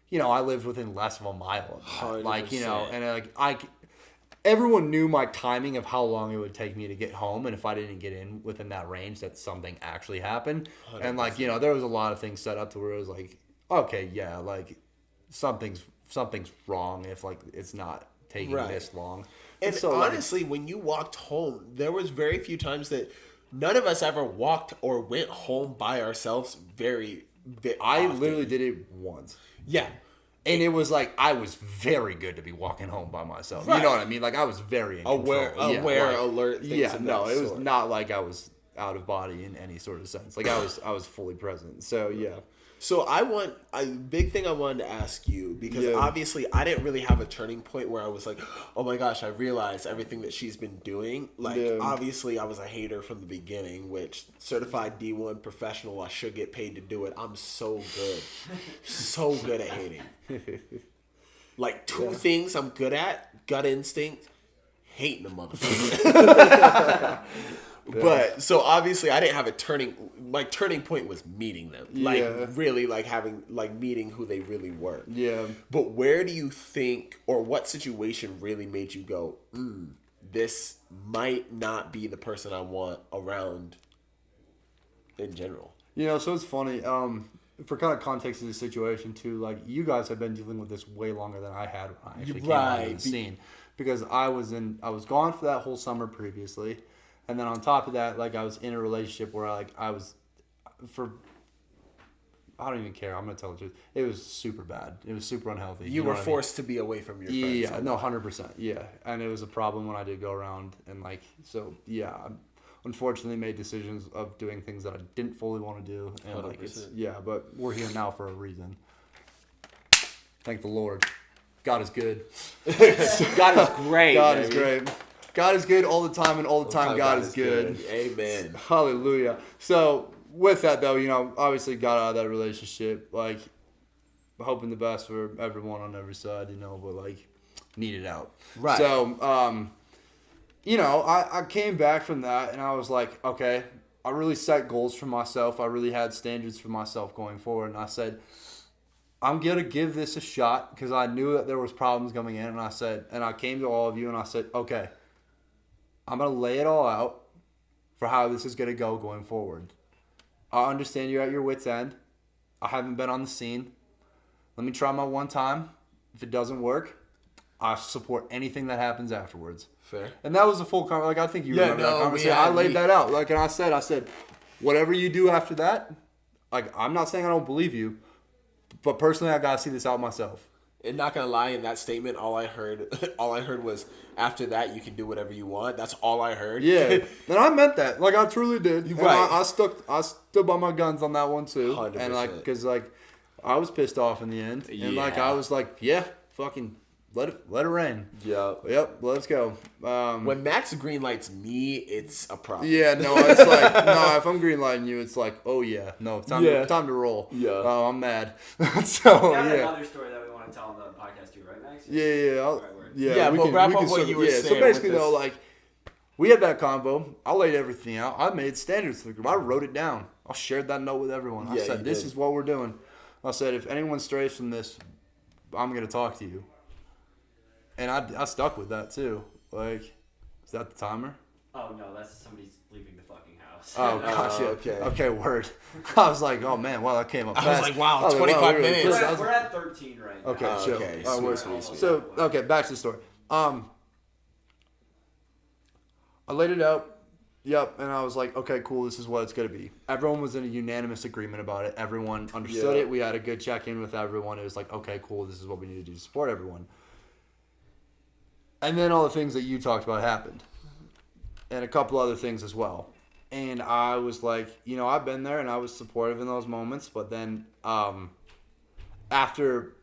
Speaker 2: you know, I lived within less of a mile of that.
Speaker 1: 100%.
Speaker 2: Like, you know, and, like, everyone knew my timing of how long it would take me to get home, and if I didn't get in within that range, that something actually happened. 100%. And, like, you know, there was a lot of things set up to where it was like, okay, yeah, like, something's wrong if, like, it's not taking this long.
Speaker 1: And so, honestly, when you walked home, there was very few times that none of us ever walked or went home by ourselves
Speaker 2: I literally did it once.
Speaker 1: Yeah.
Speaker 2: And it was like, I was very good to be walking home by myself. Right. You know what I mean? Like, I was very in
Speaker 1: aware, alert.
Speaker 2: Things it was not like I was out of body in any sort of sense. Like, I was fully present. So, yeah.
Speaker 1: So a big thing I wanted to ask you, because obviously I didn't really have a turning point where I was like, oh my gosh, I realized everything that she's been doing. Like, obviously I was a hater from the beginning, which certified D1 professional, I should get paid to do it. I'm so good. So good at hating. Like, two things I'm good at: gut instinct, hating a motherfucker. But so obviously I didn't have a turning point was meeting them. Like, really, like, having, like, meeting who they really were.
Speaker 2: Yeah.
Speaker 1: But where do you think, or what situation really made you go, this might not be the person I want around in general?
Speaker 2: You know, so it's funny. For kind of context of the situation too, like, you guys have been dealing with this way longer than I had when I actually came out of the scene. Because I was gone for that whole summer previously. And then on top of that, like, I was in a relationship where, like, I I don't even care. I'm gonna tell the truth. It was super bad. It was super unhealthy.
Speaker 1: You
Speaker 2: know
Speaker 1: were
Speaker 2: what I mean?
Speaker 1: forced to be away from your friends.
Speaker 2: Yeah, no, 100%. Yeah, and it was a problem when I did go around, and like, so yeah, I unfortunately made decisions of doing things that I didn't fully want to do, and like, it's
Speaker 1: 100%.
Speaker 2: but we're here now for a reason. Thank the Lord. God is good.
Speaker 1: God is great.
Speaker 2: God
Speaker 1: baby.
Speaker 2: is great. God is good all the time, and all the time God is good.
Speaker 1: Amen.
Speaker 2: Hallelujah. So with that though, obviously got out of that relationship, like hoping the best for everyone on every side, but like need it out.
Speaker 1: Right.
Speaker 2: So, I came back from that and I was like, okay, I really set goals for myself. I really had standards for myself going forward. And I said, I'm going to give this a shot because I knew that there was problems coming in. And I came to all of you and I said, okay, I'm going to lay it all out for how this is going to go going forward. I understand you're at your wit's end. I haven't been on the scene. Let me try my one time. If it doesn't work, I support anything that happens afterwards.
Speaker 1: Fair.
Speaker 2: And that was a full conversation. Like, I think you remember that conversation. I laid that out. Like, and I said, whatever you do after that, like, I'm not saying I don't believe you, but personally, I got to see this out myself.
Speaker 1: And not gonna lie, in that statement, all I heard was, after that, you can do whatever you want. That's all I heard.
Speaker 2: Yeah, and I meant that. Like, I truly did.
Speaker 1: Right.
Speaker 2: I stood by my guns on that one too.
Speaker 1: 100%.
Speaker 2: And like, because like, I was pissed off in the end, and like, I was like, yeah, fucking let it rain. Yep. Let's go.
Speaker 1: When Max greenlights me, it's a problem.
Speaker 2: Yeah, no, it's like no. If I'm greenlighting you, it's like, oh yeah, no, time to roll.
Speaker 1: Yeah.
Speaker 2: Oh, I'm mad.
Speaker 3: We have another story that we want to tell on the podcast too, right, Max?
Speaker 2: Yeah.
Speaker 1: But wrap up what you were saying.
Speaker 2: So basically, though, like, we had that convo. I laid everything out. I made standards for the group. I wrote it down. I shared that note with everyone. I said, this is what we're doing. I said, if anyone strays from this, I'm gonna talk to you. And I stuck with that too. Like, is that the timer?
Speaker 3: Oh no, that's somebody's leaving the fucking house.
Speaker 2: Oh gosh, yeah. Okay, word. I was like, oh man, wow, that came up fast.
Speaker 1: I was like, wow, 25 minutes.
Speaker 3: We're at 13 right now.
Speaker 2: Okay, chill.
Speaker 1: Okay, sweet.
Speaker 2: So, okay, back to the story. I laid it out. Yep, and I was like, okay, cool, this is what it's going to be. Everyone was in a unanimous agreement about it. Everyone understood it. We had a good check-in with everyone. It was like, okay, cool, this is what we need to do to support everyone. And then all the things that you talked about happened. And a couple other things as well. And I was like, I've been there and I was supportive in those moments. But then after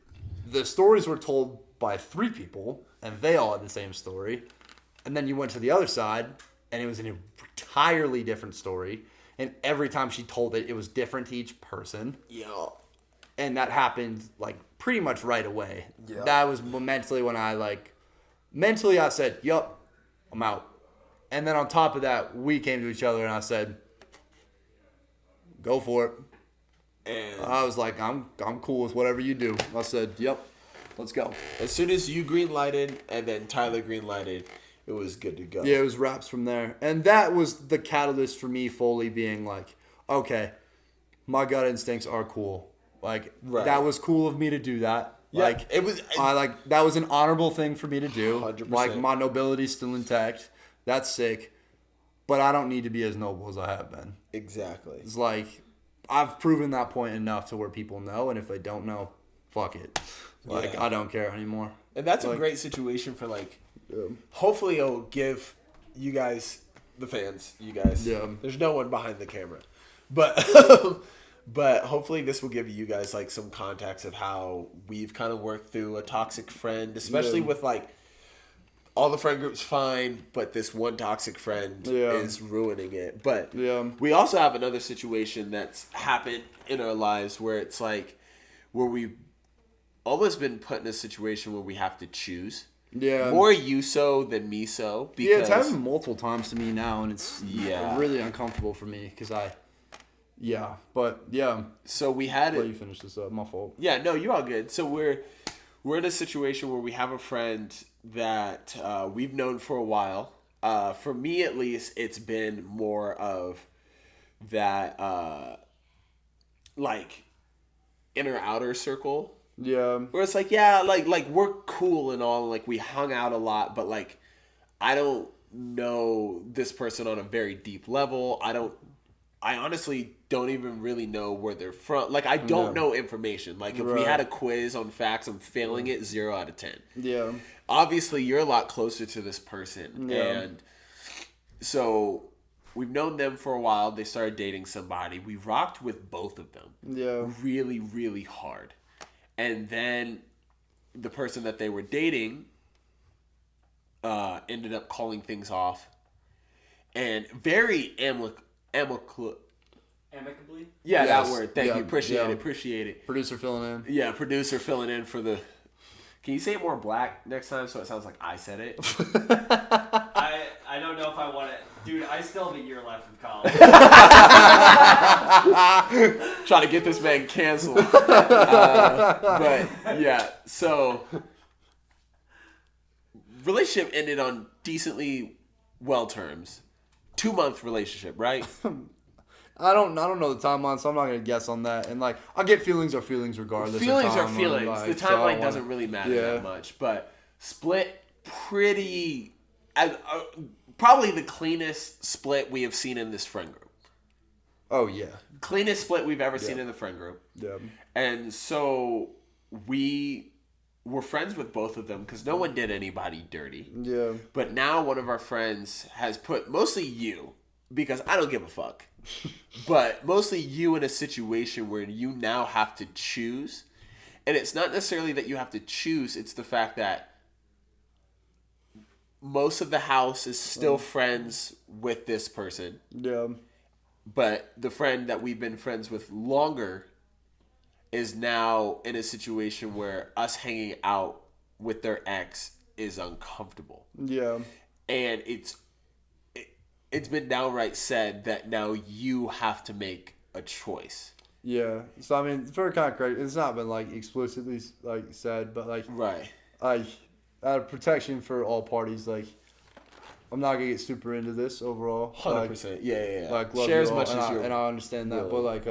Speaker 2: the stories were told by 3 people, and they all had the same story, and then you went to the other side, and it was an entirely different story. And every time she told it, it was different to each person.
Speaker 1: Yeah.
Speaker 2: And that happened, like, pretty much right away.
Speaker 1: Yeah.
Speaker 2: That was mentally when mentally I said, yup, I'm out. And then on top of that, we came to each other and I said, go for it. And I was like, I'm cool with whatever you do. I said, yep, let's go.
Speaker 1: As soon as you green lighted and then Tyler green lighted, it was good to go.
Speaker 2: Yeah, it was wraps from there. And that was the catalyst for me fully being like, okay, my gut instincts are cool. Like, That was cool of me to do that.
Speaker 1: Yeah,
Speaker 2: like, that was an honorable thing for me to do.
Speaker 1: 100%.
Speaker 2: Like, my nobility's still intact. That's sick. But I don't need to be as noble as I have been.
Speaker 1: Exactly.
Speaker 2: It's like, I've proven that point enough to where people know, and if they don't know, fuck it. Like, I don't care anymore.
Speaker 1: And that's a great situation for, like, hopefully it'll give you guys, the fans, there's no one behind the camera. But but hopefully this will give you guys, like, some context of how we've kind of worked through a toxic friend, especially with, like, all the friend group's fine, but this one toxic friend is ruining it. But we also have another situation that's happened in our lives where it's like, where we've almost been put in a situation where we have to choose.
Speaker 2: Yeah.
Speaker 1: More you so than me so.
Speaker 2: Because it's happened multiple times to me now, and it's really uncomfortable for me because
Speaker 1: So we had
Speaker 2: Let you finish this up. My fault.
Speaker 1: Yeah, no, you're all good. So we're in a situation where we have a friend that we've known for a while. For me, at least, it's been more of that, like, inner outer circle.
Speaker 2: Yeah.
Speaker 1: Where it's like, like we're cool and all, like we hung out a lot, but like I don't know this person on a very deep level. I don't I honestly don't even really know where they're from. Like, I don't know information. Like, if we had a quiz on facts, I'm failing it 0 out of 10.
Speaker 2: Yeah.
Speaker 1: Obviously, you're a lot closer to this person.
Speaker 2: Yeah.
Speaker 1: And so we've known them for a while. They started dating somebody. We rocked with both of them.
Speaker 2: Yeah.
Speaker 1: Really, really hard. And then the person that they were dating ended up calling things off. And very amicably. Yeah,
Speaker 2: Yes.
Speaker 1: that word. Thank
Speaker 2: Yeah.
Speaker 1: you. Appreciate
Speaker 2: Yeah.
Speaker 1: it. Appreciate it.
Speaker 2: Producer filling in.
Speaker 1: Yeah, producer filling in for the... Can you say it more black next time so it sounds like I said it?
Speaker 3: I don't know if I want to... Dude, I still have a year left of college.
Speaker 1: Trying to get this man canceled. But, yeah, so... Relationship ended on decently well terms. 2-month relationship, right?
Speaker 2: I don't know the timeline, so I'm not gonna guess on that. And like, I get feelings are feelings regardless.
Speaker 1: Feelings
Speaker 2: of
Speaker 1: are feelings.
Speaker 2: Like,
Speaker 1: the timeline doesn't really matter
Speaker 2: Yeah.
Speaker 1: that much. But split pretty... probably the cleanest split we have seen in this friend group.
Speaker 2: Oh yeah.
Speaker 1: Cleanest split we've ever seen in the friend group.
Speaker 2: Yeah.
Speaker 1: And so we were friends with both of them because no one did anybody dirty.
Speaker 2: Yeah.
Speaker 1: But now one of our friends has put, mostly you, because I don't give a fuck, but mostly you in a situation where you now have to choose. And it's not necessarily that you have to choose, it's the fact that most of the house is still friends with this person.
Speaker 2: Yeah.
Speaker 1: But the friend that we've been friends with longer is now in a situation where us hanging out with their ex is uncomfortable.
Speaker 2: Yeah.
Speaker 1: And it's been downright said that now you have to make a choice.
Speaker 2: Yeah. So I mean, it's very kind of crazy. It's not been like explicitly like said, but like
Speaker 1: Right.
Speaker 2: out of protection for all parties, like I'm not gonna get super into this overall.
Speaker 1: 100%. Yeah.
Speaker 2: Like love
Speaker 1: Share
Speaker 2: you
Speaker 1: as
Speaker 2: all,
Speaker 1: much
Speaker 2: and
Speaker 1: as
Speaker 2: I,
Speaker 1: you
Speaker 2: and I understand that, but like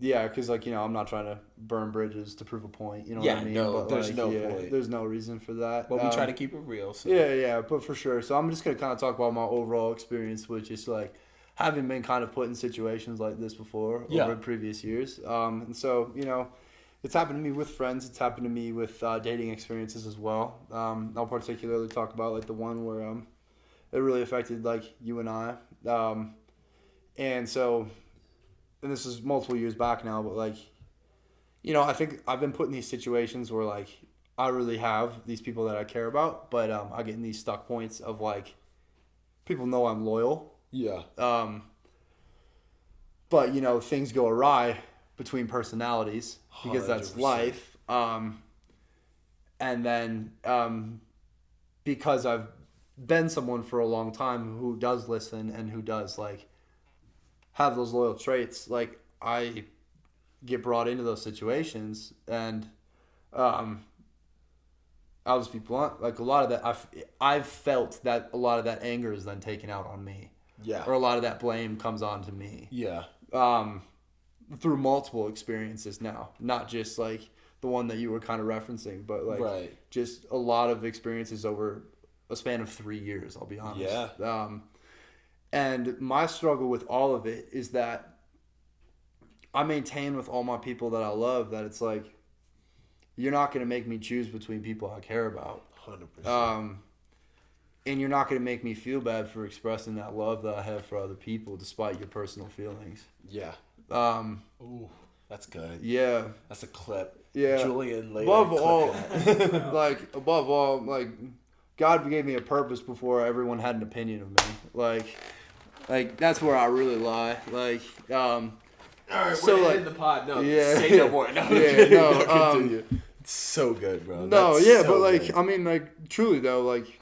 Speaker 2: yeah, because like I'm not trying to burn bridges to prove a point. You know what I mean?
Speaker 1: No,
Speaker 2: but,
Speaker 1: there's
Speaker 2: like,
Speaker 1: no point.
Speaker 2: There's no reason for that.
Speaker 1: But we try to keep it real. So.
Speaker 2: Yeah, but for sure. So I'm just gonna kind of talk about my overall experience, which is like having been kind of put in situations like this before over previous years. And so it's happened to me with friends. It's happened to me with dating experiences as well. I'll particularly talk about like the one where it really affected like you and I. And so, and this is multiple years back now, but like, I think I've been put in these situations where like I really have these people that I care about, but I get in these stuck points of like people know I'm loyal.
Speaker 1: Yeah.
Speaker 2: But things go awry between personalities because that's
Speaker 1: 100%.
Speaker 2: life. And then because I've been someone for a long time who does listen and who does like have those loyal traits, like I get brought into those situations, and I'll just be blunt, like a lot of that I've felt that a lot of that anger is then taken out on me.
Speaker 1: Yeah.
Speaker 2: Or a lot of that blame comes on to me.
Speaker 1: Yeah.
Speaker 2: Through multiple experiences now, not just like the one that you were kind of referencing, but like just a lot of experiences over a span of 3 years, I'll be honest.
Speaker 1: Yeah.
Speaker 2: And my struggle with all of it is that I maintain with all my people that I love that it's like, you're not going to make me choose between people I care about.
Speaker 1: 100%.
Speaker 2: And you're not going to make me feel bad for expressing that love that I have for other people despite your personal feelings.
Speaker 1: Yeah. Ooh, that's good.
Speaker 2: Yeah.
Speaker 1: That's a clip.
Speaker 2: Yeah.
Speaker 1: Julian later.
Speaker 2: Above all, like God gave me a purpose before everyone had an opinion of me. Like that's where I really lie. Like,
Speaker 1: all right,
Speaker 2: so
Speaker 1: we're
Speaker 2: like
Speaker 1: in the pod. No,
Speaker 2: yeah,
Speaker 1: say no more. No,
Speaker 2: yeah, no,
Speaker 1: continue. It's so good, bro.
Speaker 2: No,
Speaker 1: That's
Speaker 2: yeah,
Speaker 1: so
Speaker 2: but like
Speaker 1: good.
Speaker 2: I mean, like truly though, like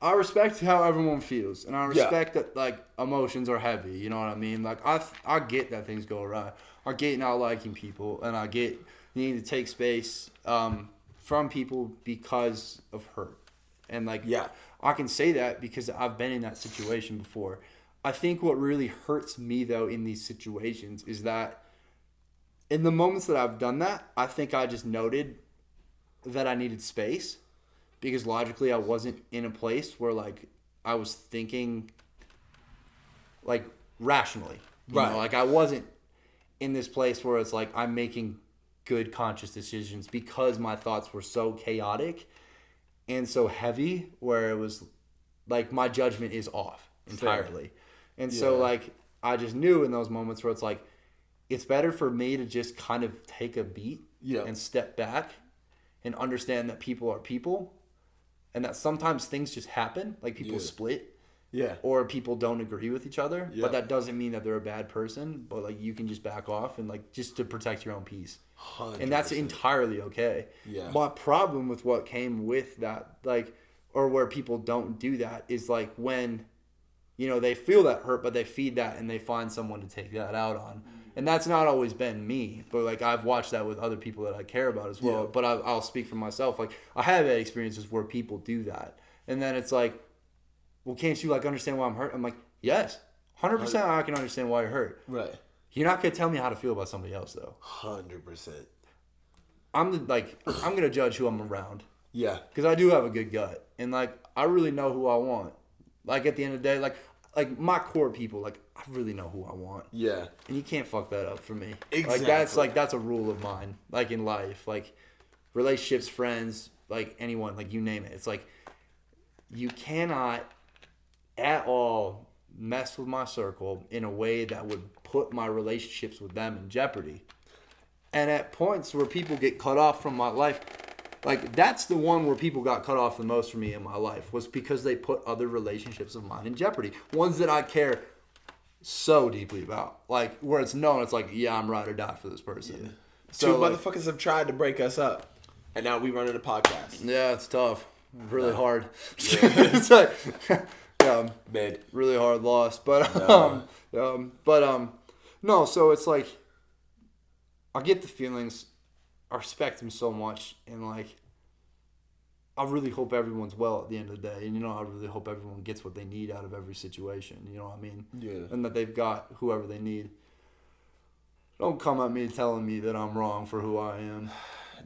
Speaker 2: I respect how everyone feels, and I respect that like emotions are heavy. You know what I mean? Like I get that things go awry. I get not liking people, and I get needing to take space from people because of hurt. And like I can say that because I've been in that situation before. I think what really hurts me though in these situations is that in the moments that I've done that, I think I just noted that I needed space because logically I wasn't in a place where like I was thinking like rationally. You
Speaker 1: Right.
Speaker 2: know, like I wasn't in this place where it's like I'm making good conscious decisions because my thoughts were so chaotic and so heavy where it was like my judgment is off entirely. Fair. And so like I just knew in those moments where it's like it's better for me to just kind of take a beat and step back and understand that people are people and that sometimes things just happen, like people split.
Speaker 1: Yeah.
Speaker 2: Or people don't agree with each other, but that doesn't mean that they're a bad person. But like you can just back off and like just to protect your own peace,
Speaker 1: 100%.
Speaker 2: and that's entirely okay.
Speaker 1: Yeah.
Speaker 2: My problem with what came with that, like, or where people don't do that, is like when, you know, they feel that hurt, but they feed that and they find someone to take that out on, and that's not always been me. But like I've watched that with other people that I care about as well. But I'll speak for myself. Like I have had experiences where people do that, and then it's like, well, can't you like understand why I'm hurt? I'm like, yes, 100%. I can understand why you're hurt.
Speaker 1: Right.
Speaker 2: You're not gonna tell me how to feel about somebody else, though.
Speaker 1: 100%.
Speaker 2: I'm gonna judge who I'm around.
Speaker 1: Yeah.
Speaker 2: Because I do have a good gut, and like I really know who I want. Like at the end of the day, like my core people, like I really know who I want.
Speaker 1: Yeah.
Speaker 2: And you can't fuck that up for me.
Speaker 1: Exactly.
Speaker 2: Like that's a rule of mine. Like in life, like relationships, friends, like anyone, like you name it. It's like you cannot at all mess with my circle in a way that would put my relationships with them in jeopardy. And at points where people get cut off from my life, like that's the one where people got cut off the most for me in my life, was because they put other relationships of mine in jeopardy. Ones that I care so deeply about. Like where it's known, it's like, yeah, I'm ride or die for this person. Yeah.
Speaker 1: So motherfuckers have tried to break us up, and now we running a podcast.
Speaker 2: Yeah, it's tough. Really hard. Yeah. It's like
Speaker 1: mid.
Speaker 2: Really hard loss. But no, so it's like I get the feelings. I respect them so much, and like I really hope everyone's well at the end of the day. And I really hope everyone gets what they need out of every situation. You know what I mean?
Speaker 1: Yeah.
Speaker 2: And that they've got whoever they need. Don't come at me telling me that I'm wrong for who I am.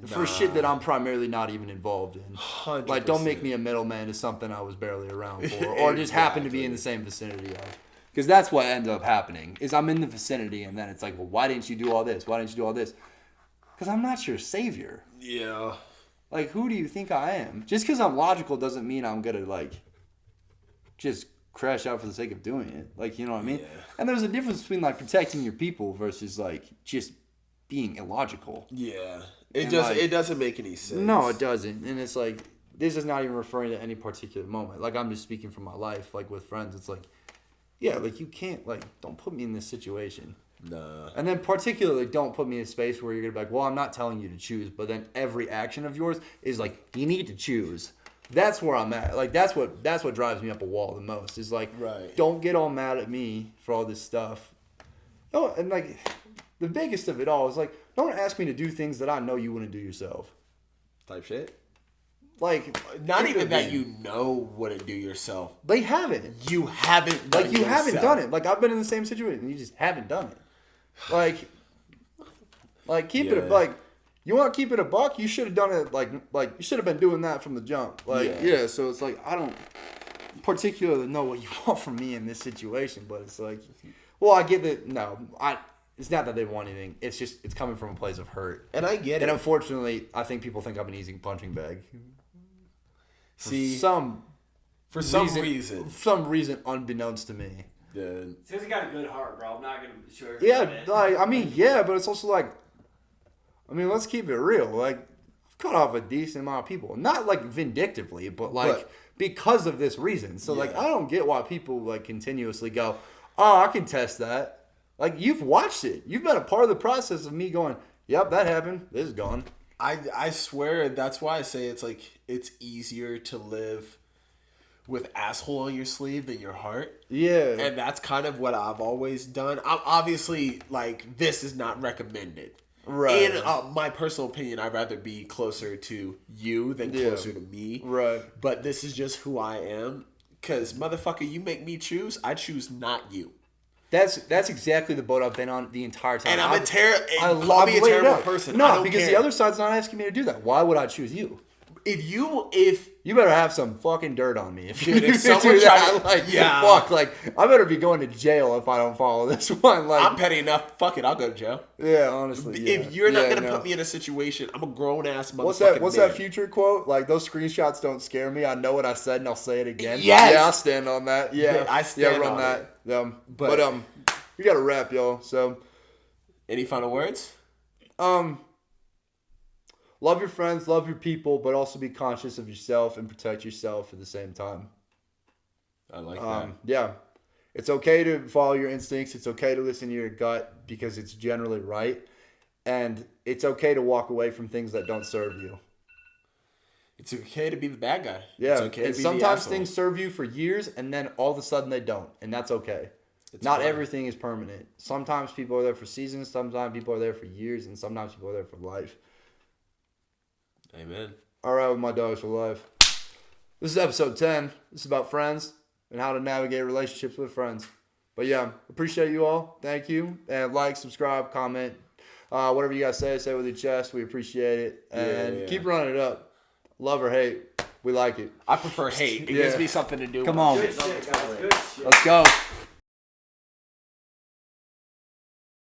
Speaker 2: For shit that I'm primarily not even involved in.
Speaker 1: 100%.
Speaker 2: Like, don't make me a middleman to something I was barely around for. Or just happen to be in the same vicinity of. Because that's what ends up happening. Is I'm in the vicinity and then it's like, well, why didn't you do all this? Why didn't you do all this? Because I'm not your savior.
Speaker 1: Yeah.
Speaker 2: Like, who do you think I am? Just because I'm logical doesn't mean I'm going to, like, just crash out for the sake of doing it. Like, you know what I mean? Yeah. And there's a difference between, like, protecting your people versus, like, just being illogical.
Speaker 1: Yeah. It doesn't make any sense.
Speaker 2: No, it doesn't. And it's like, this is not even referring to any particular moment. Like, I'm just speaking from my life, like, with friends. It's like, yeah, like, you can't, like, don't put me in this situation.
Speaker 1: Nah.
Speaker 2: And then particularly don't put me in a space where you're going to be like, well, I'm not telling you to choose. But then every action of yours is like, you need to choose. That's where I'm at. Like, that's what drives me up a wall the most. Is like,
Speaker 1: right.
Speaker 2: Don't get all mad at me for all this stuff. Oh, and like, the biggest of it all is like, don't ask me to do things that I know you wouldn't do yourself.
Speaker 1: Type shit.
Speaker 2: Like,
Speaker 1: not even that you know wouldn't do yourself.
Speaker 2: They haven't.
Speaker 1: You haven't done it.
Speaker 2: Like, you haven't done it. Like, I've been in the same situation and you just haven't done it. Like keep it, like, you want to keep it a buck, you should have done it, like you should have been doing that from the jump. Like, yeah, so it's like, I don't particularly know what you want from me in this situation, but it's like, well, I get that, it's not that they want anything, it's just, it's coming from a place of hurt.
Speaker 1: And I get it.
Speaker 2: And unfortunately, I think people think I'm an easy punching bag.
Speaker 1: See,
Speaker 2: for some reason unbeknownst to me.
Speaker 3: Because he got a good heart, bro. I'm not gonna sugarcoat it.
Speaker 2: Yeah, like, I mean, yeah, but it's also like, I mean, let's keep it real. Like, I've cut off a decent amount of people, not like vindictively, but like because of this reason. So like, I don't get why people like continuously go, "Oh, I can test that." Like, you've watched it. You've been a part of the process of me going, "Yep, that happened. This is gone."
Speaker 1: I swear that's why I say it's like it's easier to live with asshole on your sleeve than your heart.
Speaker 2: Yeah.
Speaker 1: And that's kind of what I've always done. I'm obviously, like, this is not recommended.
Speaker 2: Right.
Speaker 1: In my personal opinion, I'd rather be closer to you than closer to me.
Speaker 2: Right.
Speaker 1: But this is just who I am. Because, motherfucker, you make me choose, I choose not you.
Speaker 2: That's exactly the boat I've been on the entire time.
Speaker 1: And I'm a terrible person.
Speaker 2: No,
Speaker 1: I don't
Speaker 2: because
Speaker 1: care.
Speaker 2: the other side's not asking me to do that. Why would I choose you?
Speaker 1: if
Speaker 2: You better have some fucking dirt on me if you
Speaker 1: Dude, if
Speaker 2: do
Speaker 1: someone
Speaker 2: that.
Speaker 1: tried to- yeah.
Speaker 2: Fuck, like, I better be going to jail if I don't follow this one. Like,
Speaker 1: I'm petty enough, fuck it, I'll go to jail.
Speaker 2: yeah, honestly. Yeah.
Speaker 1: If you're not
Speaker 2: Yeah,
Speaker 1: gonna
Speaker 2: no.
Speaker 1: put me in a situation, I'm a grown ass motherfucker.
Speaker 2: What's that future quote? Like, those screenshots don't scare me. I know what I said and I'll say it again.
Speaker 1: Yes!
Speaker 2: Yeah, I stand on that. Yeah,
Speaker 1: I stand
Speaker 2: run
Speaker 1: on
Speaker 2: that.
Speaker 1: But-
Speaker 2: We got to wrap, y'all. So,
Speaker 1: Any final words?
Speaker 2: love your friends, love your people, but also be conscious of yourself and protect yourself at the same time.
Speaker 1: I like that.
Speaker 2: Yeah. It's okay to follow your instincts. It's okay to listen to your gut because it's generally right. And it's okay to walk away from things that don't serve you.
Speaker 1: It's okay to be the bad guy.
Speaker 2: Yeah.
Speaker 1: It's okay to
Speaker 2: And
Speaker 1: be
Speaker 2: sometimes
Speaker 1: the asshole.
Speaker 2: things serve you for years and then all of a sudden they don't. And that's okay. Not
Speaker 1: fine.
Speaker 2: everything is permanent. Sometimes people are there for seasons. Sometimes people are there for years. And sometimes people are there for life.
Speaker 1: Amen.
Speaker 2: All right, with my dogs for life. This is episode 10. This is about friends and how to navigate relationships with friends. But yeah, appreciate you all. Thank you. And like, subscribe, comment. Whatever you guys say it with your chest. We appreciate it. And
Speaker 1: Yeah.
Speaker 2: keep running it up. Love or hate. We like it.
Speaker 1: I prefer hate. It
Speaker 2: Yeah.
Speaker 1: gives me something to do.
Speaker 2: Come on.
Speaker 3: Good shit, guys. Good shit.
Speaker 2: Let's go.